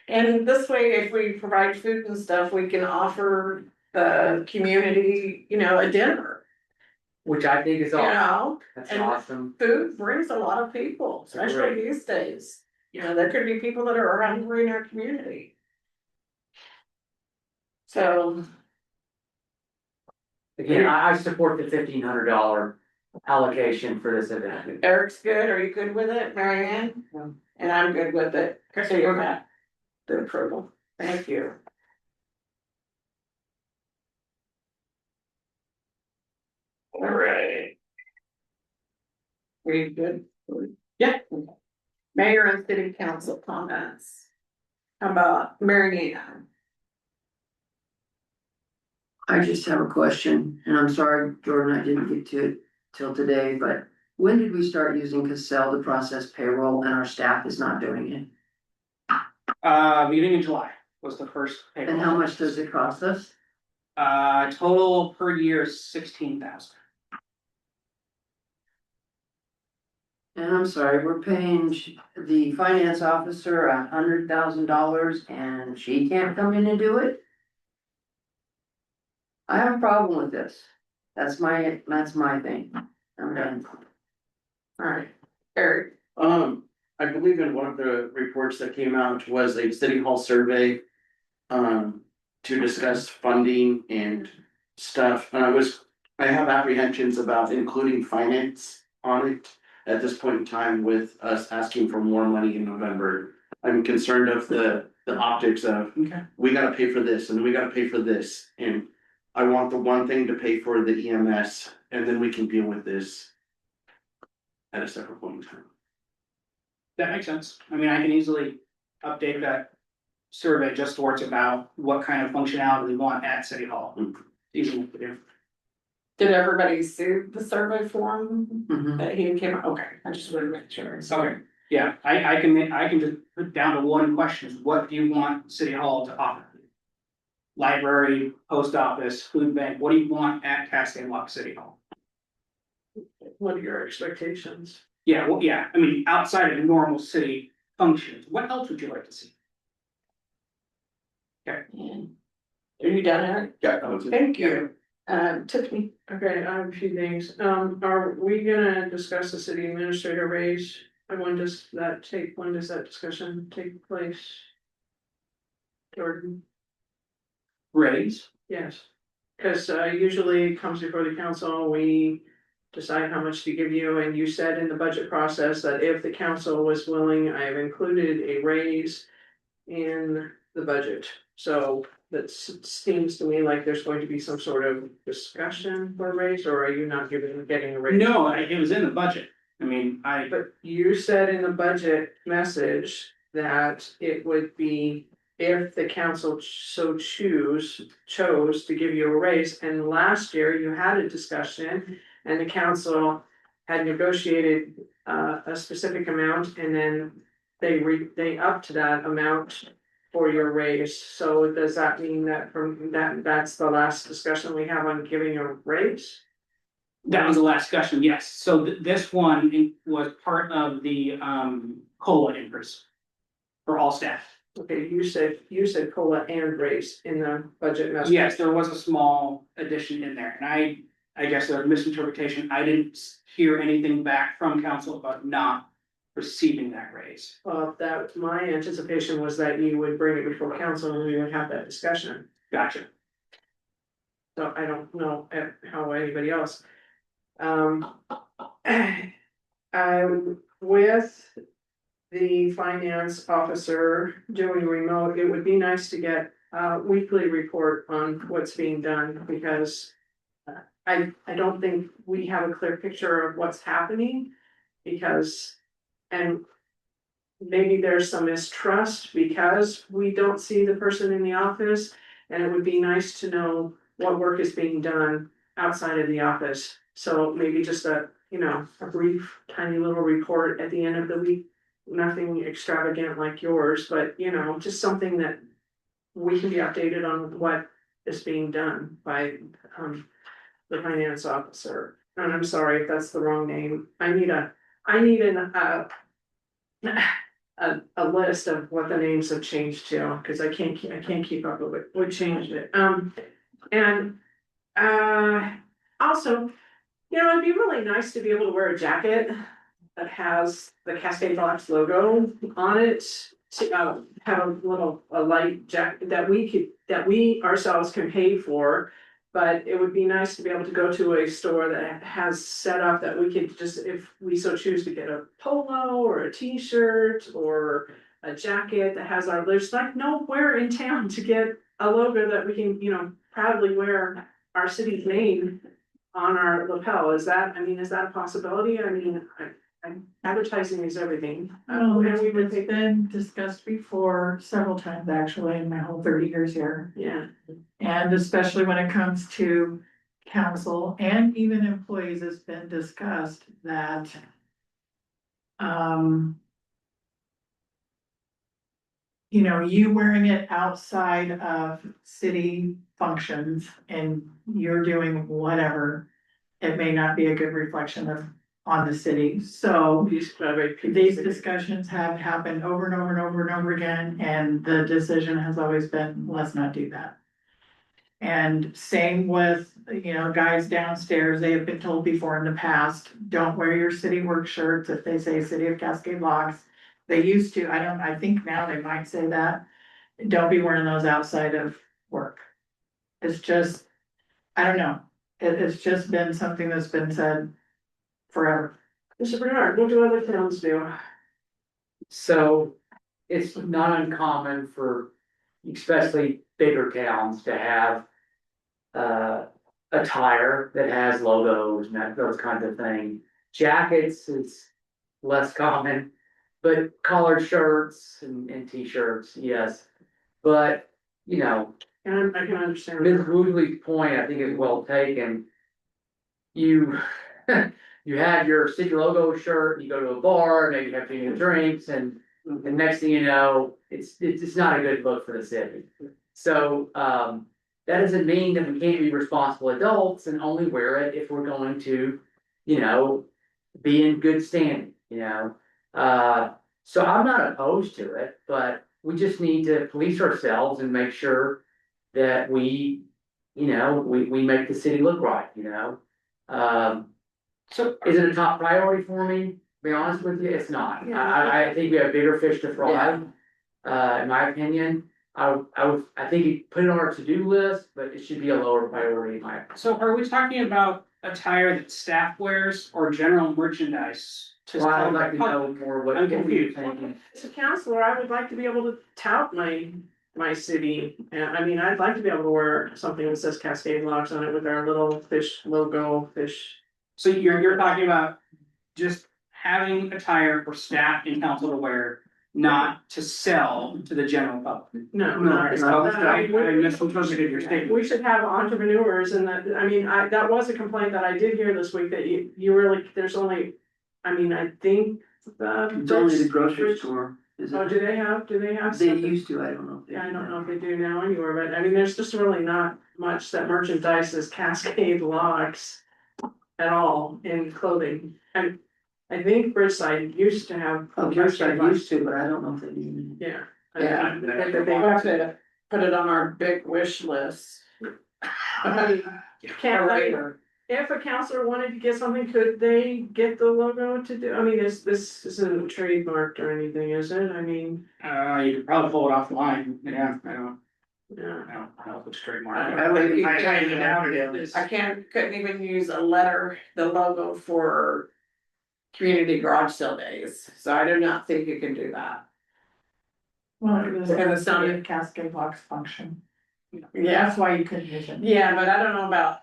Speaker 2: And this way, if we provide food and stuff, we can offer the community, you know, a dinner,
Speaker 5: Which I think is
Speaker 2: you
Speaker 5: awesome,
Speaker 2: know?
Speaker 5: that's
Speaker 2: and-
Speaker 5: awesome.
Speaker 2: Food brings a lot of people, especially
Speaker 5: Great.
Speaker 2: these days. You know, there could be people that are hungry in our community. So,
Speaker 5: Again, I support the $1,500 allocation for this event.
Speaker 2: Eric's good, are you good with it, Mary Ann? And I'm good with it, so you're Matt, the approval, thank you. All right. Are you good?
Speaker 3: Yeah.
Speaker 2: Mayor and city council comments. How about Mary Ann?
Speaker 7: I just have a question, and I'm sorry, Jordan, I didn't get to it till today, but when did we start using Cassell to process payroll and our staff is not doing it?
Speaker 3: Beginning in July was the first payroll.
Speaker 7: And how much does it cost us?
Speaker 3: Total per year is 16,000.
Speaker 7: And I'm sorry, we're paying the finance officer $100,000 and she can't come in and do it? I have a problem with this. That's my thing. I'm done.
Speaker 2: All right, Eric,
Speaker 4: I believe in one of the reports that came out was a city hall survey. To discuss funding and stuff, and I was I have apprehensions about including finance on it at this point in time with us asking for more money in November. I'm concerned of the optics of,
Speaker 3: Okay.
Speaker 4: we gotta pay for this and we gotta pay for this, and I want the one thing to pay for the EMS, and then we can deal with this at a separate point in time.
Speaker 3: That makes sense. I mean, I can easily update that survey just towards about what kind of functionality we want at City Hall. Easy enough to do.
Speaker 2: Did everybody see the survey form
Speaker 7: Mhm.
Speaker 2: that he came, okay, I just wanted to make sure.
Speaker 3: Okay, yeah, I can just put down to one question, what do you want City Hall to offer? Library, post office, food bank, what do you want at Cascade Lock City Hall?
Speaker 1: What are your expectations?
Speaker 3: Yeah, well, yeah, I mean, outside of the normal city functions, what else would you like to see?
Speaker 2: Are you done, Eric?
Speaker 4: Yeah, that was it.
Speaker 2: Thank you. Tiffany,
Speaker 1: Okay, I have a few things. Are we gonna discuss the city administrator raise? And when does that discussion take place? Jordan?
Speaker 3: Raise,
Speaker 1: Yes, because usually it comes before the council, we decide how much to give you, and you said in the budget process that if the council was willing, I have included a raise in the budget. So that seems to me like there's going to be some sort of discussion for a raise, or are you not getting a raise?
Speaker 3: no, it was in the budget, I mean,
Speaker 1: But you said in the budget message that it would be if the council so chose to give you a raise, and last year you had a discussion. And the council had negotiated a specific amount, and then they upped that amount for your raise. So does that mean that that's the last discussion we have on giving a raise?
Speaker 3: that was the last discussion, yes, so this one was part of the COLA increase. For all staff.
Speaker 1: Okay, you said COLA and raise in the budget message.
Speaker 3: Yes, there was a small addition in there, and I guess a misinterpretation, I didn't hear anything back from council about not receiving that raise.
Speaker 1: That my anticipation was that you would bring it before council and we would have that discussion.
Speaker 3: Gotcha.
Speaker 1: So I don't know how anybody else. With the finance officer doing remote, it would be nice to get a weekly report on what's being done, because I don't think we have a clear picture of what's happening, because, and maybe there's some mistrust because we don't see the person in the office, and it would be nice to know what work is being done outside of the office. So maybe just a brief, tiny little report at the end of the week, nothing extravagant like yours, but just something that we can be updated on what is being done by the finance officer. And I'm sorry if that's the wrong name. I need a list of what the names have changed to, because I can't keep up with it. We changed it. And also, it'd be really nice to be able to wear a jacket that has the Cascade Box logo on it, to have a light jacket that we ourselves can pay for. But it would be nice to be able to go to a store that has set up that we could just, if we so choose, to get a polo or a t-shirt or a jacket that has there's like nowhere in town to get a logo that we can, proudly wear our city's name on our lapel. Is that a possibility? Advertising is everything.
Speaker 6: Well,
Speaker 1: And we would
Speaker 6: it's
Speaker 1: think,
Speaker 6: been discussed before several times actually in my whole 30 years here.
Speaker 1: yeah,
Speaker 6: And especially when it comes to council and even employees, it's been discussed that you wearing it outside of city functions and you're doing whatever, it may not be a good reflection on the city. So these discussions have happened over and over and over and over again, and the decision has always been, let's not do that. And same with, guys downstairs, they have been told before in the past, don't wear your city work shirts if they say City of Cascade Locks. They used to, I think now they might say that, don't be wearing those outside of work. It's just, I don't know, it's just been something that's been said forever.
Speaker 1: Mr. Bernard, what do other towns do?
Speaker 5: So it's not uncommon for especially bigger towns to have a tire that has logos and those kinds of things. Jackets is less common, but collared shirts and t-shirts, yes. But, you know,
Speaker 1: And I can understand.
Speaker 5: Ms. Woodley's point, I think is well taken. You, you have your city logo shirt, you go to a bar, maybe have a drinks, and next thing you know, it's not a good look for the city. So, that doesn't mean that we can't be responsible adults and only wear it if we're going to, you know, be in good standing, you know? So I'm not opposed to it, but we just need to police ourselves and make sure that we, you know, we make the city look right, you know?
Speaker 1: So,
Speaker 5: Is it a top priority for me? To be honest with you, it's not. I think we have bigger fish to fry, in my opinion. I think you put it on our to-do list, but it should be a lower priority in my opinion.
Speaker 3: So are we talking about attire that staff wears or general merchandise? To
Speaker 5: Well, I'd
Speaker 3: sell
Speaker 5: like to
Speaker 3: the
Speaker 5: know
Speaker 3: public?
Speaker 5: more what
Speaker 3: I'm
Speaker 5: you're
Speaker 3: confused.
Speaker 5: thinking.
Speaker 1: as a counselor, I would like to be able to tout my city. And I mean, I'd like to be able to wear something that says Cascade Locks on it with our little fish logo, fish.
Speaker 3: So you're talking about just having attire for staff and council to wear, not to sell to the general public.
Speaker 1: No,
Speaker 4: No,
Speaker 1: not-
Speaker 4: it's
Speaker 3: Oh,
Speaker 1: not-
Speaker 3: I misinterpreted your statement.
Speaker 1: We should have entrepreneurs and that, I mean, that was a complaint that I did hear this week that you really, there's only, I mean, I think the.
Speaker 7: It's only the grocery store, is
Speaker 1: Oh,
Speaker 7: it?
Speaker 1: do they have
Speaker 7: They
Speaker 1: something?
Speaker 7: used to, I don't know if they.
Speaker 1: Yeah, I
Speaker 7: do
Speaker 1: don't know
Speaker 7: now.
Speaker 1: if they do now anywhere, but I mean, there's just really not much that merchandises Cascade Locks at all in clothing. And I think Bridgeside used to have.
Speaker 7: Oh, Bridgeside used to, but I don't know if they do.
Speaker 1: Yeah.
Speaker 2: Yeah.
Speaker 1: They
Speaker 2: We'll have to put it on our big wish list.
Speaker 1: I mean, can't, I mean, if a counselor wanted to get something, could they get the logo to do, I mean, this isn't trademarked or anything, is it? I mean,
Speaker 3: You could probably pull it off the line, yeah,
Speaker 1: yeah.
Speaker 3: I don't know if it's trademark.
Speaker 2: I think you
Speaker 3: I
Speaker 2: can,
Speaker 3: doubt it is.
Speaker 2: I couldn't even use a letter, the logo for community garage sale days, so I do not think you can do that.
Speaker 6: Well, it was
Speaker 2: And
Speaker 6: a
Speaker 2: it's not-
Speaker 6: stated Cascade Locks function.
Speaker 2: Yeah,
Speaker 6: That's why you couldn't use it.
Speaker 2: yeah, but I don't know about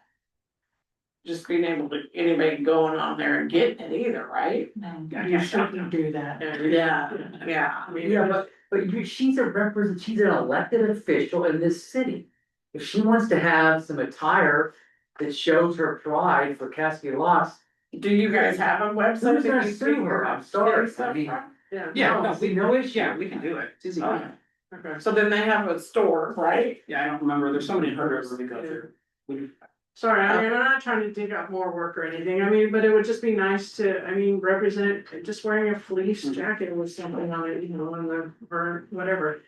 Speaker 2: just being able to, anybody going on there and getting it either, right?
Speaker 6: No,
Speaker 3: Yeah,
Speaker 6: you
Speaker 3: yeah.
Speaker 6: shouldn't do that.
Speaker 2: Yeah.
Speaker 1: I mean,
Speaker 5: Yeah, but she's she's an elected official in this city. If she wants to have some attire that shows her pride for Cascade Locks,
Speaker 2: Do you guys have a website?
Speaker 5: who's
Speaker 2: that
Speaker 5: gonna
Speaker 2: you
Speaker 5: sue
Speaker 2: can
Speaker 5: her? I'm sorry,
Speaker 2: get stuff
Speaker 5: I mean,
Speaker 2: from?
Speaker 1: yeah.
Speaker 3: Yeah,
Speaker 5: No,
Speaker 3: no,
Speaker 5: see,
Speaker 3: we,
Speaker 5: no issue.
Speaker 3: yeah, we can do it, it's easy.
Speaker 2: Okay.
Speaker 1: Okay.
Speaker 2: So then they have a store, right?
Speaker 3: Yeah, I don't remember, there's so many hurdles we go through. We-
Speaker 1: Sorry, I mean, I'm not trying to dig up more work or anything, I mean, but it would just be nice to, I mean, represent, just wearing a fleece jacket with something on it, you know, or whatever.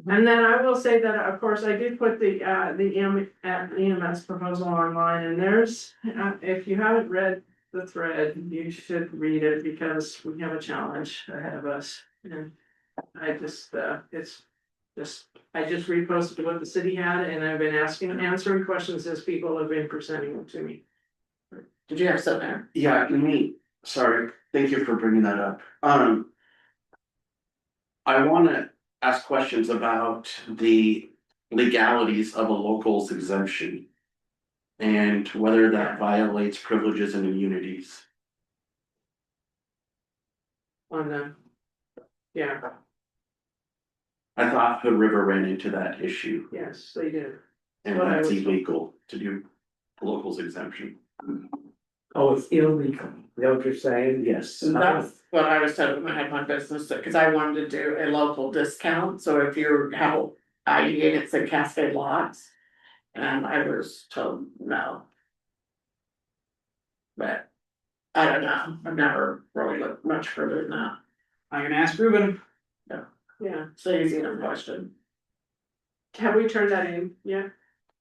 Speaker 1: And then I will say that, of course, I did put the EMS proposal online, and there's, if you haven't read the thread, you should read it, because we have a challenge ahead of us. And I just, I just reposted what the city had, and I've been answering questions as people have been presenting them to me.
Speaker 2: Did you have something there?
Speaker 4: Yeah, sorry, thank you for bringing that up. I wanna ask questions about the legalities of a local's exemption. And whether that violates privileges and immunities.
Speaker 1: On the, yeah,
Speaker 4: I thought Hood River ran into that issue,
Speaker 1: yes, they do.
Speaker 4: and
Speaker 1: Well, I
Speaker 4: that's
Speaker 1: was-
Speaker 4: illegal to do a local's exemption.
Speaker 5: oh, it's illegal, is that what you're saying?
Speaker 4: Yes.
Speaker 2: That's what I was told when I had my business, cause I wanted to do a local discount, so if you're how IGA, it's a Cascade Lots. And I was told no. But I don't know, I've never really looked much further than that,
Speaker 3: I can ask Ruben.
Speaker 1: Yeah,
Speaker 2: it's an easy enough question.
Speaker 1: have we turned that in yet?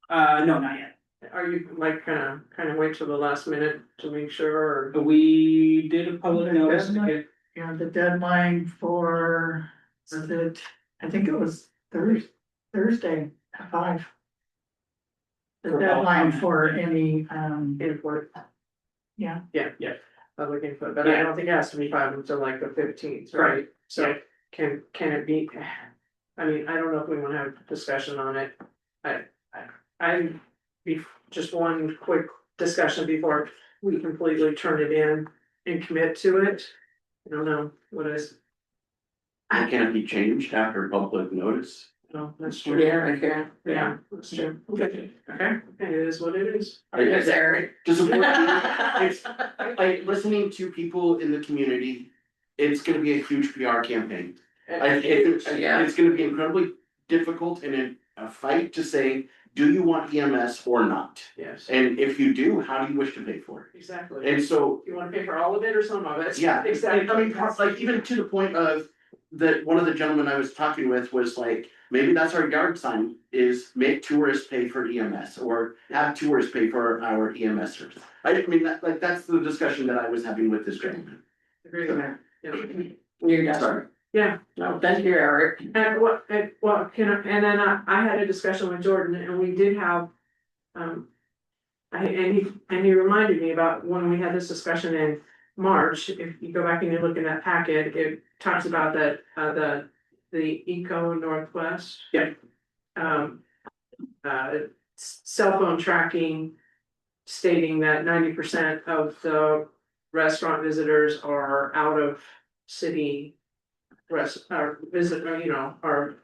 Speaker 3: No, not yet.
Speaker 1: Are you like kind of wait till the last minute to make sure, or?
Speaker 3: We did a public notice to get,
Speaker 6: Yeah, the deadline for, was it, I think it was Thursday at 5. the deadline for any,
Speaker 1: Input,
Speaker 6: yeah,
Speaker 1: public input, but I don't think it has to be filed until like the 15th, right? So can it be? I mean, I don't know if we wanna have a discussion on it. Just one quick discussion before we completely turn it in and commit to it. I don't know, what is,
Speaker 4: And can it be changed after public notice?
Speaker 1: no, that's true.
Speaker 2: Yeah, I can.
Speaker 1: Yeah, that's true. Okay, it is what it is.
Speaker 2: Yes, Eric.
Speaker 4: To support, it's, like, listening to people in the community, it's gonna be a huge PR campaign. It's gonna be incredibly difficult and a fight to say, do you want EMS or not?
Speaker 1: Yes,
Speaker 4: And if you do, how do you wish to pay for it?
Speaker 1: exactly.
Speaker 4: And so,
Speaker 1: You wanna pay for all of it or some of it?
Speaker 4: yeah,
Speaker 1: Exactly.
Speaker 4: I mean, like, even to the point of that, one of the gentlemen I was talking with was like, maybe that's our yard sign, is make tourists pay for EMS, or have tourists pay for our EMS service. I mean, that's the discussion that I was having with this gentleman.
Speaker 1: Agree with that. Yeah.
Speaker 2: You got it.
Speaker 4: Sorry.
Speaker 1: Yeah,
Speaker 2: No, thank you, Eric.
Speaker 1: and and then I had a discussion with Jordan and we did have. And he reminded me about when we had this discussion in March, if you go back and you look in that packet, it talks about that, the Eco Northwest.
Speaker 3: Yeah.
Speaker 1: Cell phone tracking stating that 90% of the restaurant visitors are out of city our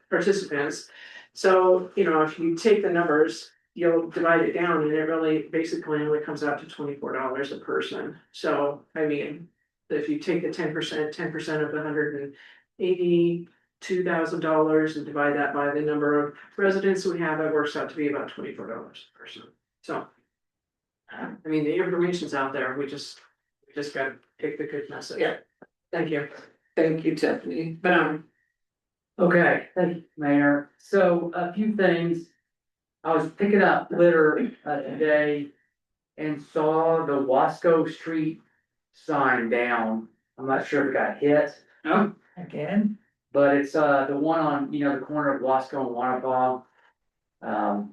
Speaker 1: participants. So, if you take the numbers, you'll divide it down and it really basically only comes out to $24 a person. So, I mean, if you take the 10% of the $182,000 and divide that by the number of residents we have, it works out to be about $24 a person. So, I mean, the information's out there, we just gotta take the good message.
Speaker 2: Yeah.
Speaker 1: Thank you.
Speaker 2: Thank you, Tiffany.
Speaker 5: Okay, thank you, Mayor. So a few things. I was picking up litter today and saw the Wasco Street sign down. I'm not sure if it got hit,
Speaker 3: Oh,
Speaker 6: again,
Speaker 5: but it's the one on, the corner of Wasco and Wanapa. I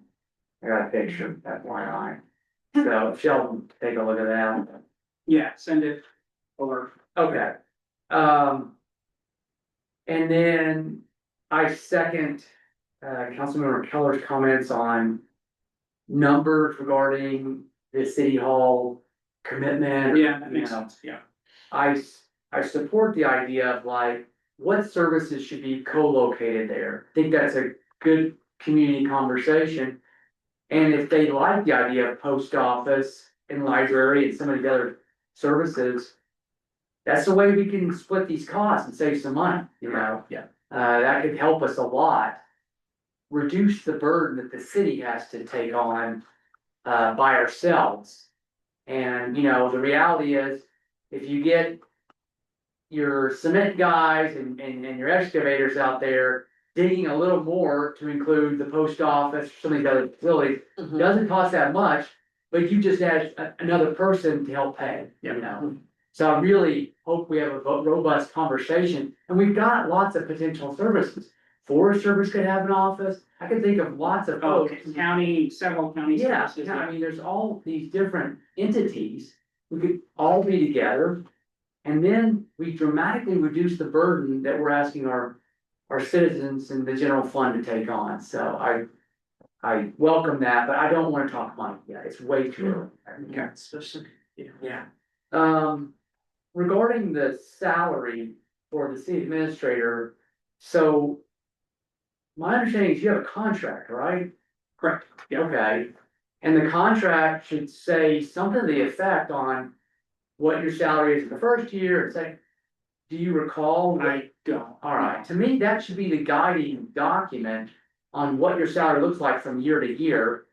Speaker 5: got a picture of that line. So Sheldon, take a look at that.
Speaker 3: yeah, send it over.
Speaker 5: Okay. And then I second Councilmember Keller's comments on numbers regarding the city hall commitment.
Speaker 3: Yeah, that makes sense, yeah.
Speaker 5: I support the idea of like, what services should be co-located there. I think that's a good community conversation. And if they like the idea of post office and library and some of the other services, that's the way we can split these costs and save some money,
Speaker 3: Yeah.
Speaker 5: that could help us a lot. Reduce the burden that the city has to take on, by ourselves. And, the reality is, if you get your cement guys and your excavators out there digging a little more to include the post office, some of these other facilities, doesn't cost that much, but you just add another person to help pay, So I really hope we have a robust conversation, and we've got lots of potential services. Forest Service could have an office, I could think of lots of folks.
Speaker 3: Several county
Speaker 5: Yeah,
Speaker 3: services.
Speaker 5: I mean, there's all these different entities, we could all be together. And then we dramatically reduce the burden that we're asking our citizens and the general fund to take on, so I welcome that, but I don't wanna talk money yet, it's way too early.
Speaker 1: Yeah, especially,
Speaker 5: Yeah. Regarding the salary for the city administrator, so. My understanding is you have a contract, right?
Speaker 3: Correct, yeah.
Speaker 5: Okay, and the contract should say something to the effect on what your salary is in the first year, and say, do you recall?
Speaker 3: I don't.
Speaker 5: Alright, to me, that should be the guiding document on what your salary looks like from year to year.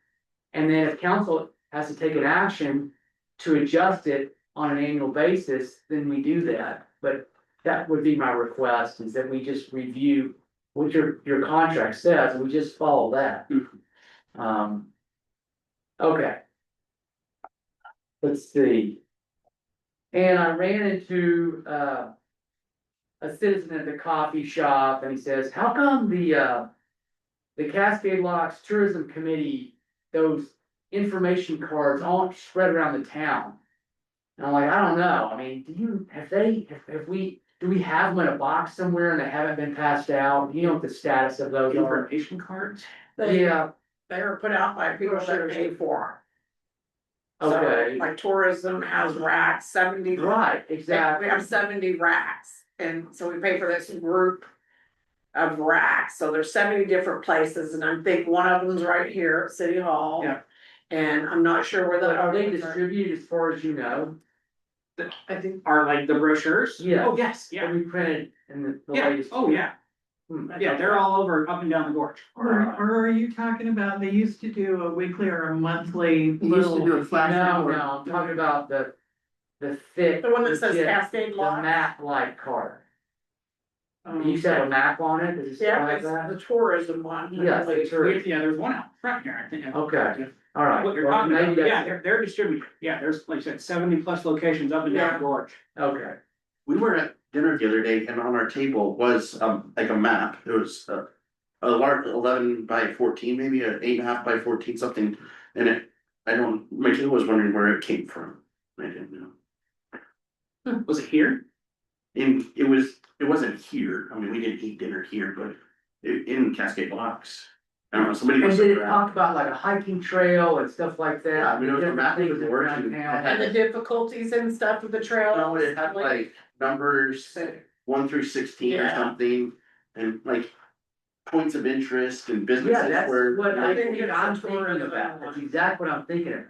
Speaker 5: And then if council has to take an action to adjust it on an annual basis, then we do that. But that would be my request, is that we just review what your contract says, and we just follow that. Okay. Let's see. And I ran into a citizen at the coffee shop, and he says, how come the Cascade Locks Tourism Committee, those information cards all spread around the town. And I'm like, I don't know, I mean, do we have them in a box somewhere and they haven't been passed out? Do you know what the status of those are?
Speaker 3: Information cards?
Speaker 5: Yeah,
Speaker 2: They were put out by people that pay for them.
Speaker 5: okay,
Speaker 2: Like tourism has racks, 70.
Speaker 5: right,
Speaker 2: We
Speaker 5: exactly.
Speaker 2: have 70 racks, and so we pay for this group of racks, so there's 70 different places, and I think one of them's right here at City Hall.
Speaker 3: Yeah.
Speaker 2: And I'm not sure where the.
Speaker 5: But are they distributed as far as you know?
Speaker 3: I think are like the brochures?
Speaker 5: Yeah.
Speaker 3: Oh, yes,
Speaker 5: Are
Speaker 3: yeah,
Speaker 5: we printed in the
Speaker 3: yeah,
Speaker 5: latest?
Speaker 3: oh, yeah, yeah, they're all over, up and down the gorge.
Speaker 6: Or are you talking about, they used to do a weekly or a monthly
Speaker 7: They used to do
Speaker 6: little,
Speaker 7: a flash
Speaker 5: No,
Speaker 7: report.
Speaker 5: no, I'm talking about the thick.
Speaker 2: The one that says
Speaker 5: legit-
Speaker 2: Cascade
Speaker 5: The
Speaker 2: Lock.
Speaker 5: map-like card.
Speaker 3: Um,
Speaker 5: You said a map on it, does it say
Speaker 2: Yeah,
Speaker 5: like
Speaker 2: it's
Speaker 5: that?
Speaker 2: the tourism one.
Speaker 5: Yes, it's true.
Speaker 3: Yeah, there's one out front here, I think.
Speaker 5: Okay. All right.
Speaker 3: What you're
Speaker 5: Well,
Speaker 3: talking
Speaker 5: maybe
Speaker 3: about, yeah,
Speaker 5: that's-
Speaker 3: they're distributed, yeah, there's, like I said, 70+ locations up and down the gorge.
Speaker 5: Okay,
Speaker 4: We were at dinner the other day and on our table was like a map. It was a large 11 by 14, maybe an 8.5 by 14 something. And my kid was wondering where it came from. I didn't know.
Speaker 3: Was it here?
Speaker 4: And it wasn't here. I mean, we didn't eat dinner here, but in Cascade Blocks. I don't know, somebody
Speaker 5: and
Speaker 4: must
Speaker 5: did
Speaker 4: have
Speaker 5: it
Speaker 4: grabbed.
Speaker 5: talk about like a hiking trail and stuff like that?
Speaker 4: Yeah, I mean, it was a
Speaker 5: Different
Speaker 4: map
Speaker 5: things
Speaker 4: with
Speaker 5: that
Speaker 4: words
Speaker 5: around
Speaker 4: and-
Speaker 5: town?
Speaker 2: And the difficulties and stuff of the trail.
Speaker 4: No, it had like numbers 1 through 16 or
Speaker 2: Yeah.
Speaker 4: something, and like points of interest and
Speaker 5: Yeah,
Speaker 4: businesses
Speaker 5: that's
Speaker 4: where.
Speaker 5: what I
Speaker 2: think
Speaker 5: think
Speaker 2: it's
Speaker 5: I'm
Speaker 2: the
Speaker 5: thinking
Speaker 2: tourism
Speaker 5: about,
Speaker 2: one.
Speaker 5: that's exactly what I'm thinking of.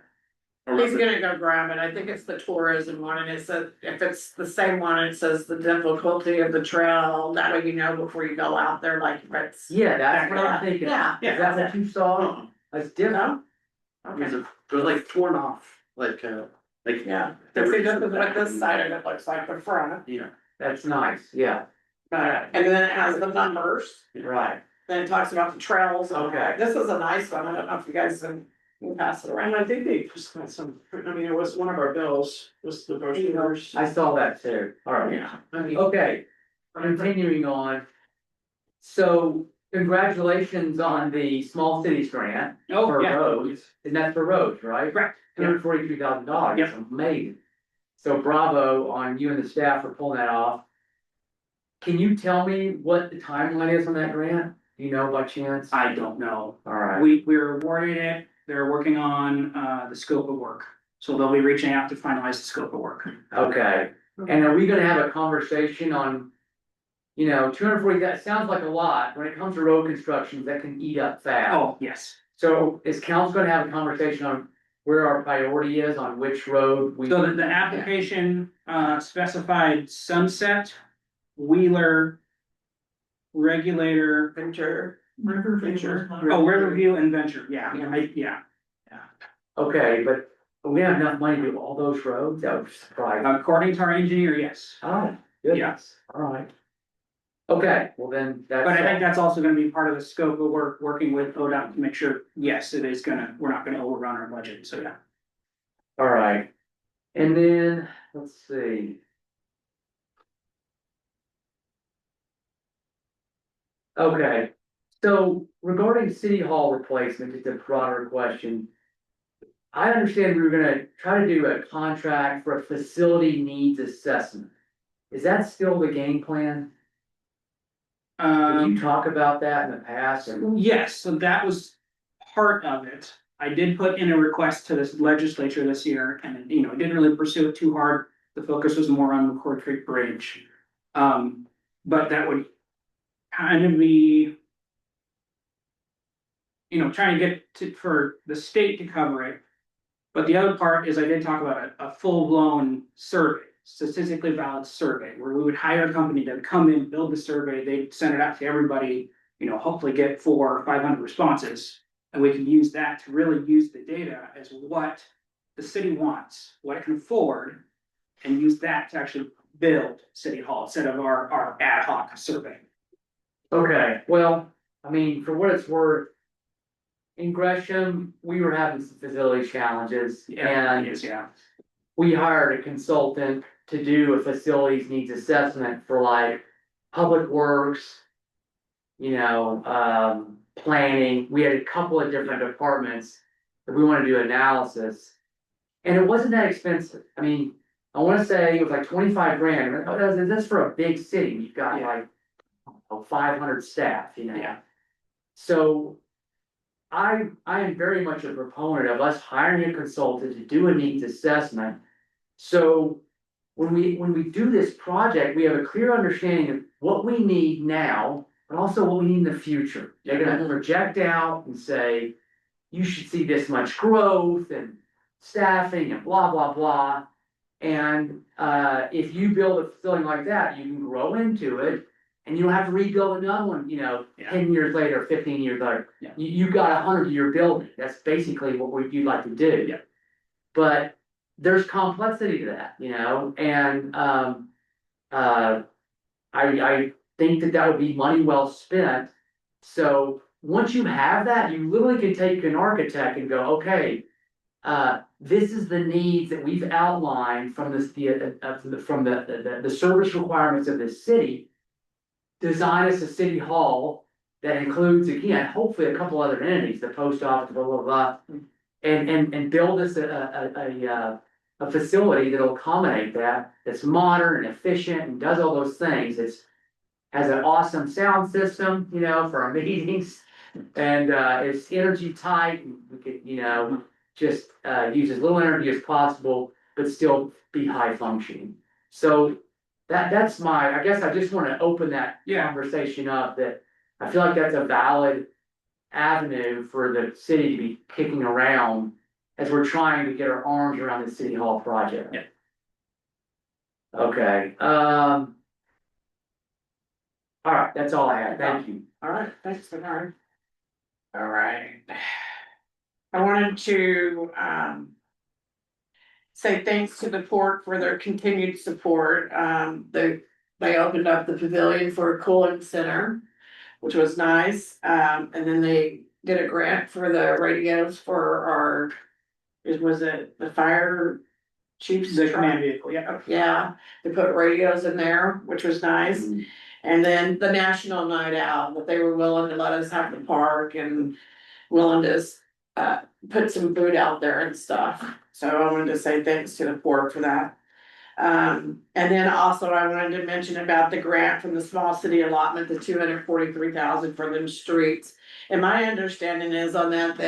Speaker 4: or
Speaker 2: He's
Speaker 4: was it-
Speaker 2: gonna go grab it, I think it's the tourism one, and it says, if it's the same one, it says the difficulty of the trail, that way you know before you go out there, like if it's.
Speaker 5: Yeah, that's what I'm thinking.
Speaker 2: Yeah.
Speaker 5: Is that what you saw?
Speaker 4: Oh,
Speaker 5: That's different.
Speaker 2: No?
Speaker 4: it was
Speaker 2: Okay,
Speaker 4: it was like torn off, like.
Speaker 2: yeah, see, this is what this side of it looks like, the front,
Speaker 4: Yeah,
Speaker 5: That's nice, yeah,
Speaker 2: and then it has the numbers,
Speaker 5: right.
Speaker 2: then it talks about the trails. And all
Speaker 5: Okay.
Speaker 2: that. This is a nice one, I don't know if you guys can pass it around.
Speaker 1: And I think they just got some, I mean, it was one of our bills, was the brochures.
Speaker 5: I saw that too, all right.
Speaker 1: Yeah, I mean.
Speaker 5: Okay, continuing on. So congratulations on the small cities grant
Speaker 3: Oh,
Speaker 5: for
Speaker 3: yeah.
Speaker 5: roads, and that's for roads, right?
Speaker 3: Correct.
Speaker 5: $243,000,
Speaker 3: Yep.
Speaker 5: that's amazing. So bravo on you and the staff for pulling that off. Can you tell me what the timeline is on that grant? Do you know by chance?
Speaker 3: I don't know.
Speaker 5: Alright,
Speaker 3: We're awarded it, they're working on, the scope of work. So they'll be reaching out to finalize the scope of work.
Speaker 5: okay, and are we gonna have a conversation on? You know, 240, that sounds like a lot, when it comes to road construction, that can eat up fast.
Speaker 3: Oh, yes.
Speaker 5: So is council gonna have a conversation on where our priority is on which road we?
Speaker 3: So the application, specified Sunset, Wheeler, Regulator,
Speaker 2: Venture.
Speaker 6: Riverview.
Speaker 3: oh, Riverview and Venture, yeah,
Speaker 2: Yeah.
Speaker 5: Okay, but we have enough money to do all those roads, that was surprising.
Speaker 3: According to our engineer, yes.
Speaker 5: Oh, goodness, alright. Okay, well then, that's.
Speaker 3: But I think that's also gonna be part of the scope of work, working with ODOT to make sure, yes, it is gonna, we're not gonna overrun our budget, so yeah.
Speaker 5: Alright, and then, let's see. Okay, so regarding city hall replacement, just a broader question. I understand we were gonna try to do a contract for a facility needs assessment. Is that still the game plan? Did you talk about that in the past or?
Speaker 3: Yes, so that was part of it. I did put in a request to this legislature this year and, I didn't really pursue it too hard. The focus was more on McCord Creek Bridge. But that would kind of be, trying to get to, for the state to cover it. But the other part is I did talk about a full-blown survey, statistically valid survey, where we would hire a company to come in, build the survey, they'd send it out to everybody, hopefully get 400 or 500 responses. And we can use that to really use the data as what the city wants, what it can afford, and use that to actually build City Hall instead of our ad hoc survey.
Speaker 5: Okay, well, I mean, for what it's worth. In Gresham, we were having some facility challenges and
Speaker 3: Yeah.
Speaker 5: we hired a consultant to do a facilities needs assessment for like public works. Planning, we had a couple of different departments if we wanna do analysis. And it wasn't that expensive, I mean, I wanna say it was like 25 grand, that's for a big city, you've got
Speaker 3: Yeah.
Speaker 5: like. 500 staff, you know?
Speaker 3: Yeah.
Speaker 5: So. I am very much a proponent of us hiring a consultant to do a needs assessment. So when we do this project, we have a clear understanding of what we need now, but also what we need in the future. They're gonna project out and say, you should see this much growth and staffing and blah, blah, blah. And if you build a facility like that, you can grow into it. And you don't have to rebuild another one, you know,
Speaker 3: Yeah.
Speaker 5: 10 years later, 15 years later.
Speaker 3: Yeah.
Speaker 5: You got a 100-year building, that's basically what you'd like to do.
Speaker 3: Yeah.
Speaker 5: But there's complexity to that, you know, and I think that would be money well spent. So once you have that, you literally can take an architect and go, okay, this is the needs that we've outlined from this, from the service requirements of this city. Design us a city hall that includes, again, hopefully a couple other entities, the post office, blah, blah, blah. And build us a facility that'll accommodate that, that's modern and efficient and does all those things. It's has an awesome sound system, you know, for our meetings. And it's energy tight, and we could, you know, just use as little energy as possible, but still be high functioning. So that's I guess I just wanna open that conversation up, that I feel like that's a valid avenue for the city to be kicking around as we're trying to get our arms around the city hall project.
Speaker 3: Yeah.
Speaker 5: Okay, all right, that's all I had, thank you.
Speaker 2: All right, thanks, Bernard. All right. I wanted to, say thanks to the port for their continued support. They opened up the pavilion for a cooling center, which was nice. And then they did a grant for the radios for our, was it the fire chief's
Speaker 3: The
Speaker 2: truck?
Speaker 3: command vehicle, yeah.
Speaker 2: Yeah, they put radios in there, which was nice. And then the national night out, that they were willing to let us have the park and willing to put some food out there and stuff. So I wanted to say thanks to the port for that. And then also I wanted to mention about the grant from the small city allotment, the 243,000 for them streets. And my understanding is on that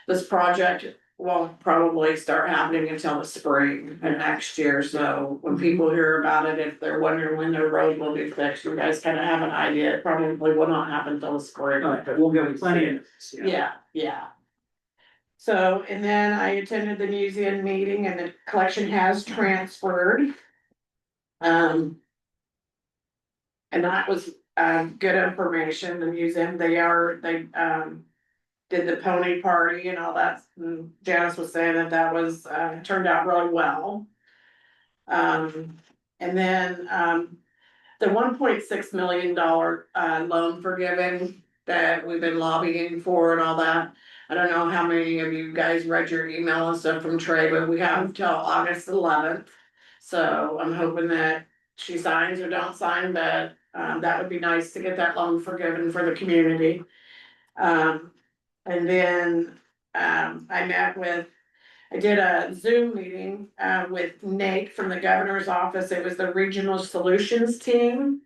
Speaker 2: this project won't probably start happening until the spring of next year. So when people hear about it, if they're wondering when their road will be fixed, you guys kind of have an idea. It probably will not happen till the spring.
Speaker 3: But we'll give you plenty of.
Speaker 2: Yeah. So, and then I attended the museum meeting and the collection has transferred. And that was, good information. The museum, they did the pony party and all that. And Janice was saying that was, turned out really well. And then, the $1.6 million loan forgiven that we've been lobbying for and all that. I don't know how many of you guys read your email and stuff from Trey, but we have until August 11th. So I'm hoping that she signs or don't sign, but that would be nice to get that loan forgiven for the community. And then I did a Zoom meeting with Nate from the governor's office. It was the regional solutions team.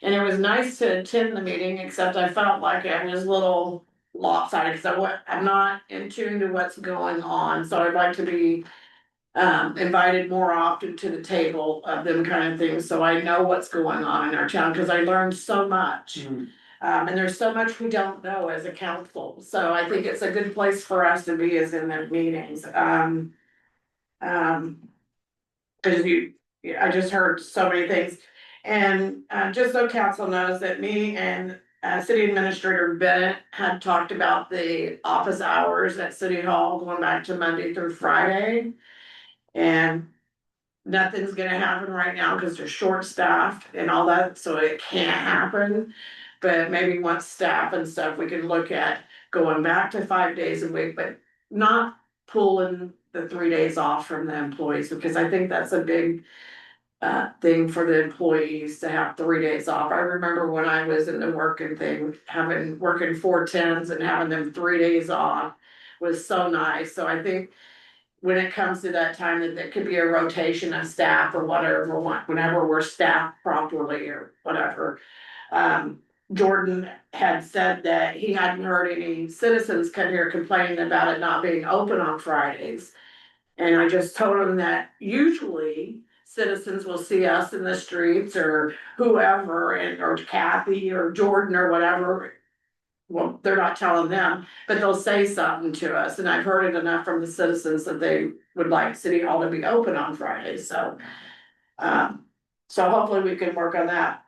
Speaker 2: And it was nice to attend the meeting, except I felt like it was a little lopsided, because I'm not in tune to what's going on. So I'd like to be invited more often to the table of them kind of things, so I know what's going on in our town, because I learned so much. And there's so much we don't know as a council, so I think it's a good place for us to be, is in the meetings. Cause I just heard so many things. And just so council knows that me and city administrator Bennett had talked about the office hours at City Hall going back to Monday through Friday. And nothing's gonna happen right now because they're short staffed and all that, so it can't happen. But maybe once staff and stuff, we can look at going back to 5 days a week, but not pulling the 3 days off from the employees, because I think that's a big thing for the employees to have 3 days off. I remember when I was in the working thing, working 4 10s and having them 3 days off. was so nice, so I think. When it comes to that time, that there could be a rotation of staff or whatever, whenever we're staffed properly or whatever. Jordan had said that he hadn't heard any citizens come here complaining about it not being open on Fridays. And I just told him that usually citizens will see us in the streets or whoever, or Kathy or Jordan or whatever. Well, they're not telling them, but they'll say something to us, and I've heard it enough from the citizens that they would like City Hall to be open on Fridays, so. So hopefully we can work on that.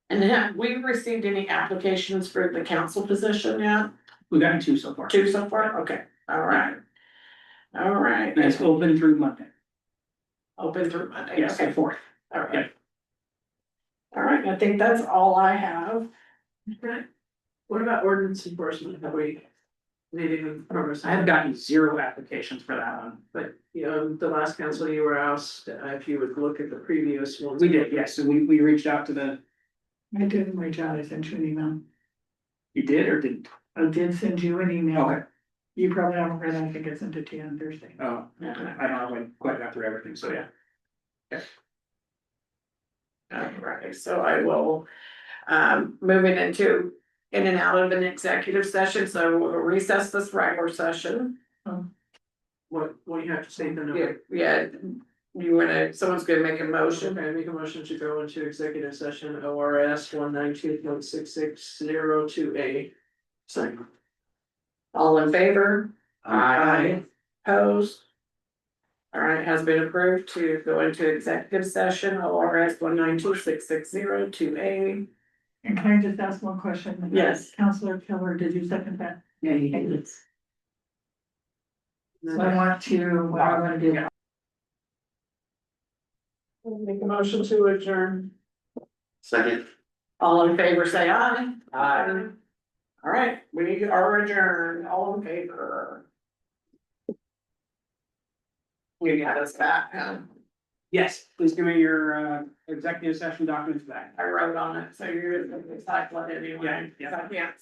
Speaker 2: And have we received any applications for the council position yet?
Speaker 3: We've gotten 2 so far.
Speaker 2: 2 so far, okay, all right. All right,
Speaker 3: And it's open through Monday.
Speaker 2: open through Monday,
Speaker 3: Yes, the
Speaker 2: okay,
Speaker 3: 4th.
Speaker 2: all right. All right, I think that's all I have.
Speaker 1: Okay. What about ordinance enforcement? Have we made any progress?
Speaker 3: I have gotten 0 applications for that one,
Speaker 1: But, you know, the last council you were asked if you would look at the previous ones.
Speaker 3: we did, yes, so we reached out to the,
Speaker 6: I didn't reach out, I sent you an email.
Speaker 3: you did or didn't?
Speaker 6: I did send you an email.
Speaker 3: Okay.
Speaker 6: You probably haven't read it, I think I sent it to you on Thursday.
Speaker 3: Oh, I don't know, I quite got through everything, so yeah.
Speaker 2: All right, so I will, moving into, in and out of an executive session, so we'll recess this regular session.
Speaker 1: What do you have to say then?
Speaker 2: Yeah, you wanna, someone's gonna make a motion,
Speaker 1: Okay, I make a motion to go into executive session ORS 192.6602A. Second.
Speaker 2: all in favor?
Speaker 5: Aye.
Speaker 2: Opposed? All right, has been approved to go into executive session, ORS 192.6602A.
Speaker 6: And can I just ask one question?
Speaker 2: Yes.
Speaker 6: Counselor Keller, did you second that?
Speaker 5: Yeah, you did.
Speaker 6: So I want to, what I wanna do.
Speaker 2: Make a motion to adjourn.
Speaker 4: Second.
Speaker 2: All in favor, say aye.
Speaker 5: Aye.
Speaker 2: All right, we are adjourned, all in favor. We got us back, huh?
Speaker 3: Yes, please give me your executive session documents back.
Speaker 2: I wrote on it, so you're gonna recycle it anyway.
Speaker 3: Yeah, yeah.
Speaker 2: I can't